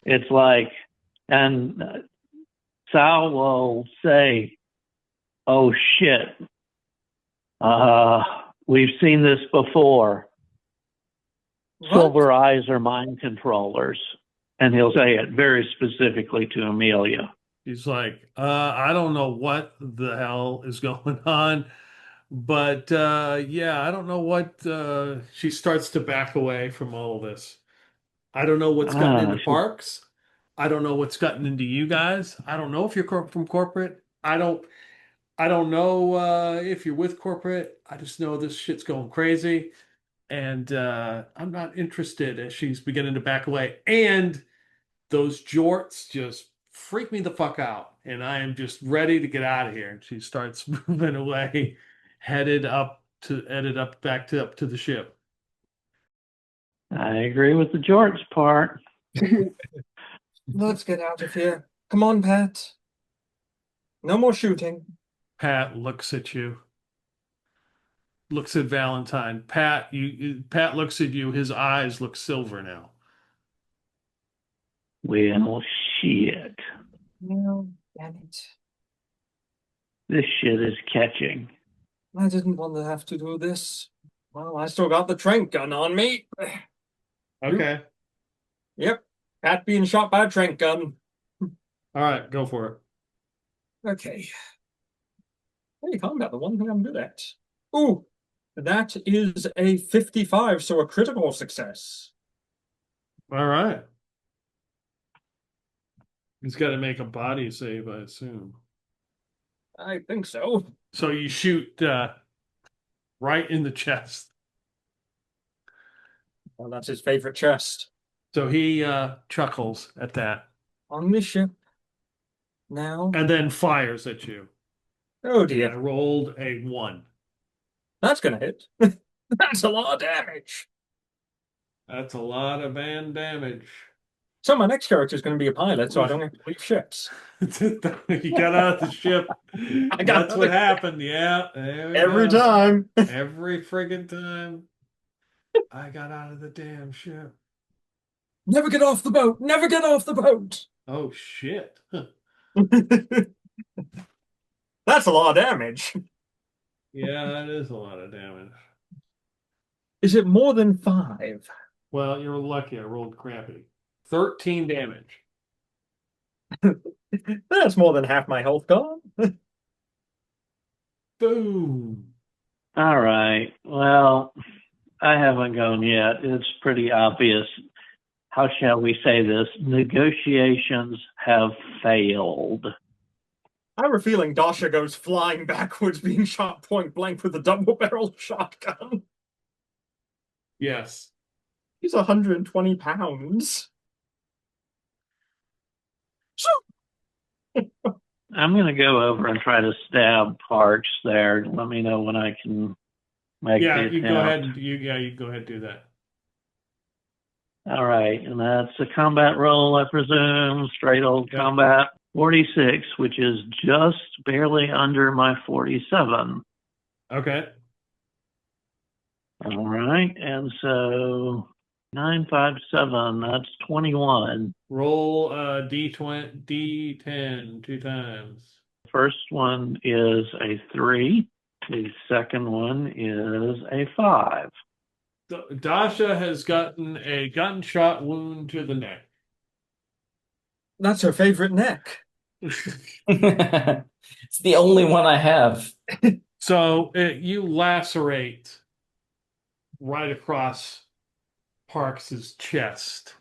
S4: It's like, and Sal will say, "Oh shit, we've seen this before.
S3: What?
S4: Silver eyes are mind controllers," and he'll say it very specifically to Amelia.
S1: He's like, I don't know what the hell is going on, but yeah, I don't know what. She starts to back away from all of this. I don't know what's gotten into Parks. I don't know what's gotten into you guys. I don't know if you're from corporate. I don't know if you're with corporate. I just know this shit's going crazy, and I'm not interested. As she's beginning to back away, and those jorts just freak me the fuck out, and I am just ready to get out of here. And she starts moving away, headed up back to the ship.
S4: I agree with the Jorts part.
S3: Let's get out of here. Come on, Pat. No more shooting.
S1: Pat looks at you. Looks at Valentine. Pat looks at you. His eyes look silver now.
S4: Well, shit.
S3: No, damn it.
S4: This shit is catching.
S3: I didn't want to have to do this. Well, I still got the trank gun on me.
S1: Okay.
S3: Yep. Pat being shot by a trank gun.
S1: All right, go for it.
S3: Okay. Hey, combat, the one thing I'm good at. Ooh, that is a 55, so a critical success.
S1: All right. He's got to make a body save, I assume.
S3: I think so.
S1: So you shoot right in the chest.
S3: Well, that's his favorite chest.
S1: So he chuckles at that
S3: On the ship. Now.
S1: and then fires at you.
S3: Oh
S1: I
S3: dear.
S1: rolled a 1.
S3: That's gonna hit. That's a lot of damage.
S1: That's a lot of band damage.
S3: So my next character is going to be a pilot, so I don't have to leave ships.
S1: You got out of the ship. That's what happened. Yeah, there we
S3: Every
S1: go.
S3: time.
S1: Every friggin' time. I got out of the damn ship.
S3: Never get off the boat. Never get off the boat.
S1: Oh shit.
S3: That's a lot of damage.
S1: Yeah, that is a lot of damage.
S3: Is it more than 5?
S1: Well, you're lucky I rolled crappy. 13 damage.
S3: That's more than half my health gone.
S1: Boom.
S4: All right. Well, I haven't gone yet. It's pretty obvious. How shall we say this? Negotiations have failed.
S3: I have a feeling Dasha goes flying backwards, being shot point blank with a double-barreled shotgun.
S1: Yes.
S3: He's 120 pounds.
S4: I'm going to go over and try to stab Parks there. Let me know when I can make the
S1: Yeah,
S4: attempt.
S1: you go ahead and you go ahead and do that.
S4: All right, and that's a combat roll, I presume. Straight old
S1: Yep.
S4: combat. 46, which is just barely under my 47.
S1: Okay.
S4: All right, and so 957, that's 21.
S1: Roll D20, D10 2 times.
S4: First one is a 3. The second one is a 5.
S1: Dasha has gotten a gunshot wound to the neck.
S3: That's her favorite neck.
S2: It's the only one I have.
S1: So you lacerate right across Parks's chest,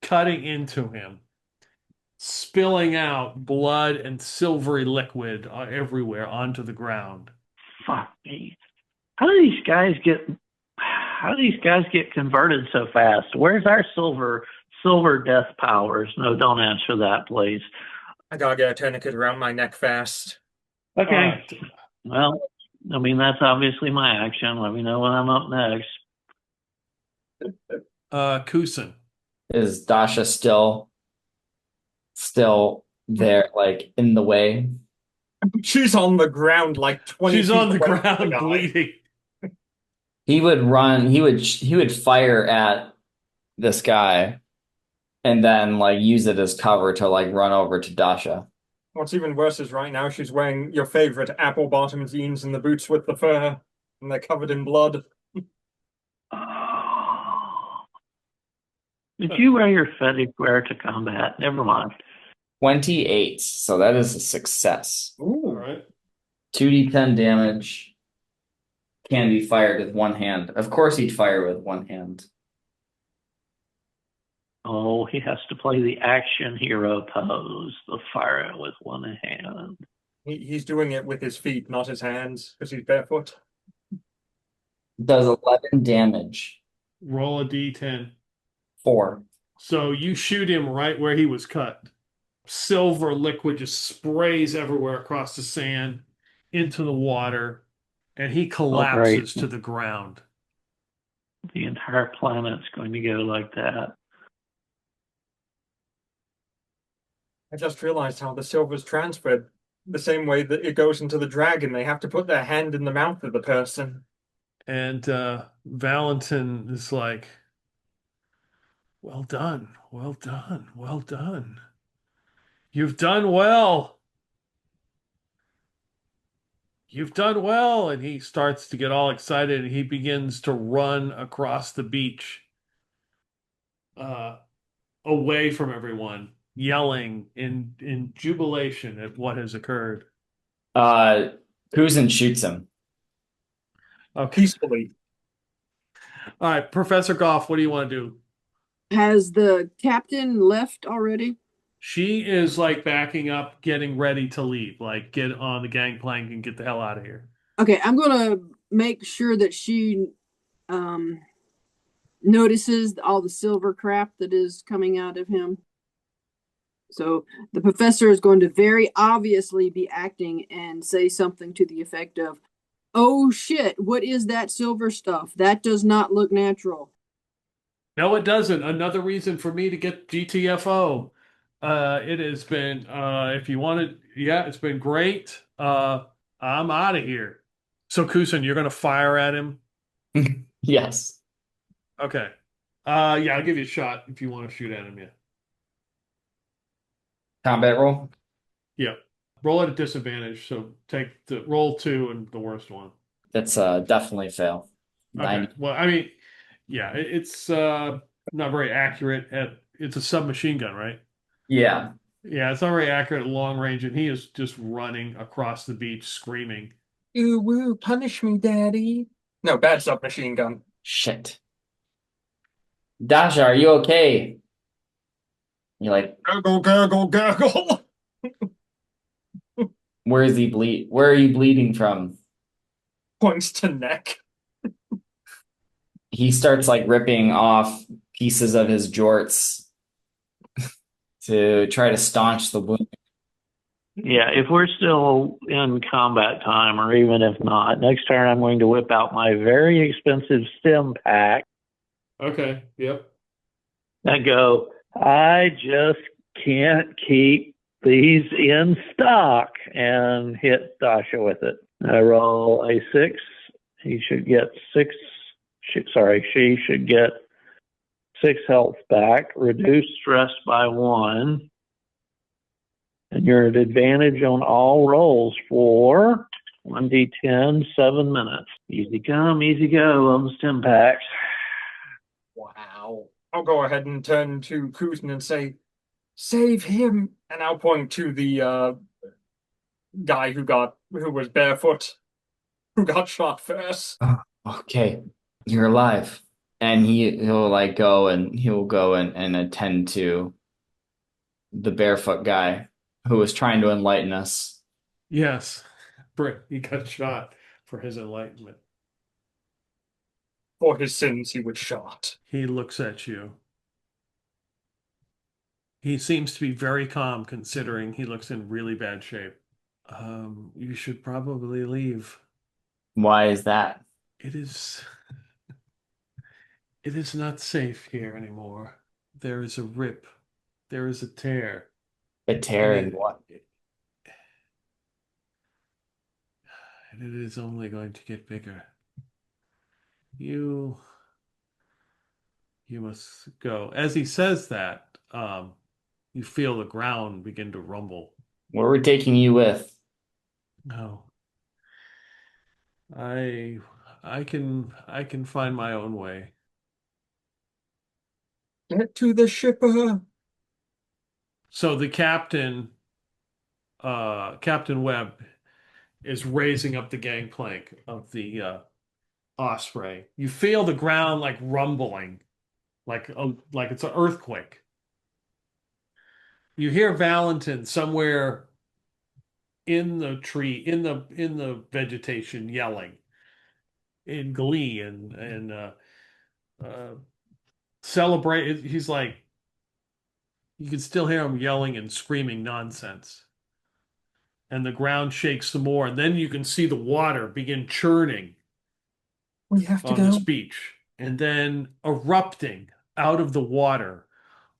S1: cutting into him, spilling out blood and silvery liquid everywhere onto the ground.
S4: Fuck me. How do these guys get converted so fast? Where's our silver death powers? No, don't answer that, please.
S3: I gotta get a tourniquet around my neck fast.
S4: Okay. Well, I mean, that's obviously my action. Let me know when I'm up next.
S1: Kusin.
S2: Is Dasha still there, like in the way?
S3: She's on the ground like 20
S1: She's
S3: feet
S1: on the
S3: away from
S1: ground
S3: guy.
S1: bleeding.
S2: He would run. He would fire at this guy, and then like use it as cover to like run over to Dasha.
S3: What's even worse is right now she's wearing your favorite apple bottom jeans and the boots with the fur, and they're covered in blood.
S4: Did you wear your fetish wear to combat? Never mind.
S2: 28. So that is a success.
S1: All
S3: Ooh.
S1: right.
S2: 2d10 damage can be fired with one hand. Of course, he'd fire with one hand.
S4: Oh, he has to play the action hero pose, the fire it with one hand.
S3: He's doing it with his feet, not his hands, because he's barefoot.
S2: Does 11 damage.
S1: Roll a D10.
S2: 4.
S1: So you shoot him right where he was cut. Silver liquid just sprays everywhere across the sand, into the water, and he collapses to the ground.
S4: The entire planet's going to go like that.
S3: I just realized how the silver's transferred. The same way that it goes into the dragon, they have to put their hand in the mouth of the person.
S1: And Valentin is like, well done, well done, well done. You've done well. You've done well. And he starts to get all excited and he begins to run across the beach away from everyone, yelling in jubilation at what has occurred.
S2: Kusin shoots him.
S1: Okay.
S3: Peacefully.
S1: All right, Professor Goff, what do you want to do?
S6: Has the captain left already?
S1: She is like backing up, getting ready to leave. Like get on the gangplank and get the hell out of here.
S6: Okay, I'm gonna make sure that she um notices all the silver crap that is coming out of him. So the professor is going to very obviously be acting and say something to the effect of, "Oh shit, what is that silver stuff? That does not look natural."
S1: No, it doesn't. Another reason for me to get GTFO. It has been if you wanted, yeah, it's been great. I'm out of here. So Kusin, you're gonna fire at him?
S2: Yes.
S1: Okay. Yeah, I'll give you a shot if you want to shoot at him, yeah.
S2: Combat roll.
S1: Yeah. Roll at a disadvantage, so take the roll two and the worst one.
S2: That's definitely a fail.
S1: Okay.
S2: 90.
S1: Well, I mean, yeah, it's not very accurate at it's a submachine gun, right?
S2: Yeah.
S1: Yeah, it's not very accurate at long range, and he is just running across the beach screaming.
S3: Ooh, woo, punish me, daddy. No, bad submachine gun.
S2: Shit. Dasha, are you okay? You're like,
S3: Gurgle, gurgle, gurgle.
S2: where is he bleed? Where are you bleeding from?
S3: Points to neck.
S2: He starts like ripping off pieces of his jorts to try to staunch the wound.
S4: Yeah, if we're still in combat time, or even if not, next turn I'm going to whip out my very expensive stim pack
S1: Okay, yep.
S4: and go, I just can't keep these in stock, and hit Dasha with it. I roll a 6. He should get 6. She should get 6 health back, reduce stress by 1. And you're at advantage on all rolls for 1d10, 7 minutes. Easy come, easy go on the stim packs.
S3: Wow. I'll go ahead and turn to Kusin and say, save him. And I'll point to the guy who was barefoot, who got shot first.
S2: Oh, okay, you're alive. And he'll like go and he'll go and attend to the barefoot guy who was trying to enlighten us.
S1: Yes. Britt, he got shot for his enlightenment.
S3: For his sins, he was shot.
S1: He looks at you. He seems to be very calm considering he looks in really bad shape. You should probably leave.
S2: Why is that?
S1: It is it is not safe here anymore. There is a rip. There is a tear.
S2: A tear
S1: And
S2: in what?
S1: and it is only going to get bigger. You must go. As he says that, you feel the ground begin to rumble.
S2: Where we're taking you with?
S1: No. I can find my own way.
S3: Get to the shipper.
S1: So the captain, Captain Webb, is raising up the gangplank of the Osprey. You feel the ground like rumbling, like it's an earthquake. You hear Valentin somewhere in the tree, in the vegetation, yelling in glee and celebrate. He's like, you can still hear him yelling and screaming nonsense. And the ground shakes some more, and then you can see the water begin churning
S3: We have to
S1: on this
S3: go.
S1: beach, and then erupting out of the water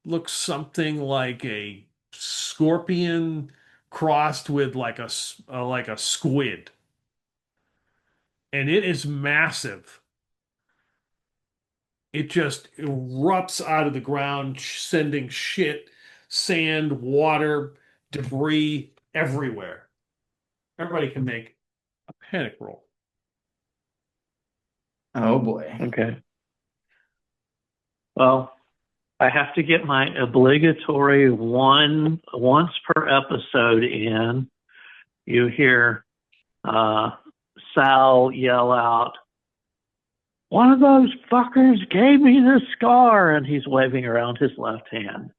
S1: looks something like a scorpion crossed with like a squid, and it is massive. It just erupts out of the ground, sending shit, sand, water, debris everywhere. Everybody can make a panic roll.
S2: Oh boy.
S4: Okay. Well, I have to get my obligatory once per episode in. You hear Sal yell out, "One of those fuckers gave me this scar," and he's waving around his left hand.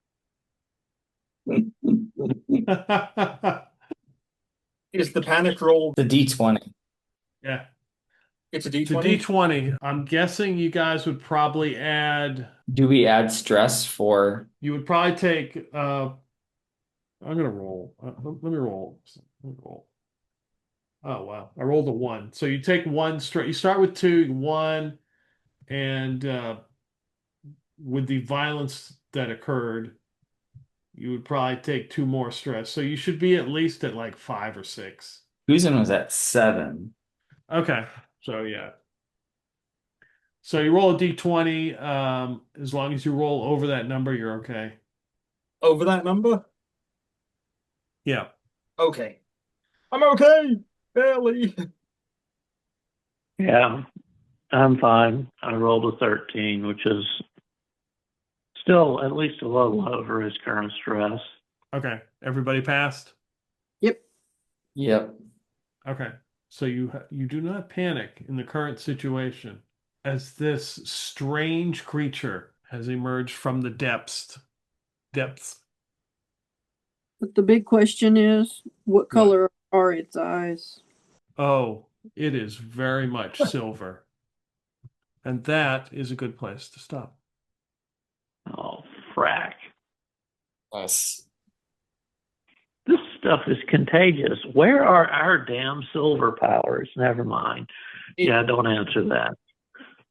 S3: Is the panic roll?
S2: The D20.
S1: Yeah.
S3: It's a
S1: It's a
S3: D20.
S1: D20. I'm guessing you guys would probably add.
S2: Do we add stress for?
S1: You would probably take. I'm gonna roll. Let me roll. Let me roll. Oh wow! I rolled a 1. So you take 1 straight. You start with 2, 1, and with the violence that occurred, you would probably take 2 more stress. So you should be at least at like 5 or 6.
S2: Kusin was at 7.
S1: Okay. So yeah. So you roll a D20. As long as you roll over that number, you're okay.
S3: Over that number?
S1: Yeah.
S3: Okay. I'm okay. Barely.
S4: Yeah, I'm fine. I rolled a 13, which is still at least a little over his current stress.
S1: Okay. Everybody passed?
S6: Yep.
S2: Yep.
S1: Okay. So you do not panic in the current situation as this strange creature has emerged from the depths. Depths.
S6: But the big question is, what color are its eyes?
S1: Oh, it is very much silver. And that is a good place to stop.
S4: Oh, frack.
S2: Nice.
S4: This stuff is contagious. Where are our damn silver powers? Never mind. Yeah, don't answer that.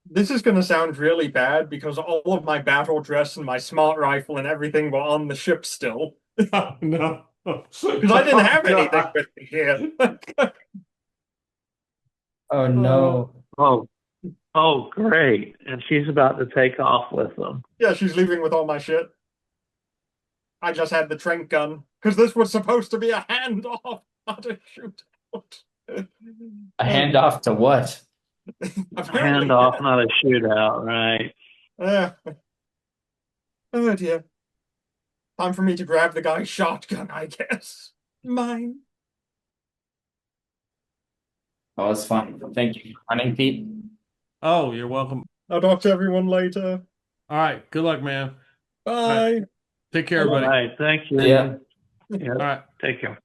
S3: This is going to sound really bad because all of my battle dress and my smart rifle and everything were on the ship still.
S1: No.
S3: Because I didn't have anything with me here.
S2: Oh no.
S4: Oh, great. And she's about to take off with them.
S3: Yeah, she's leaving with all my shit. I just had the trank gun because this was supposed to be a handoff, not a shootout.
S2: A handoff to what?
S3: Apparently,
S4: Handoff,
S3: yeah.
S4: not a shootout, right?
S3: Oh dear. Time for me to grab the guy's shotgun, I guess. Mine.
S2: Oh, it's fun. Thank you for running, Pete.
S1: Oh, you're welcome.
S3: I'll talk to everyone later.
S1: All right. Good luck, man.
S3: Bye.
S1: Take care,
S4: All
S1: everybody.
S4: right. Thank you.
S2: Yeah.
S4: Yeah.
S1: All right.
S4: Take care.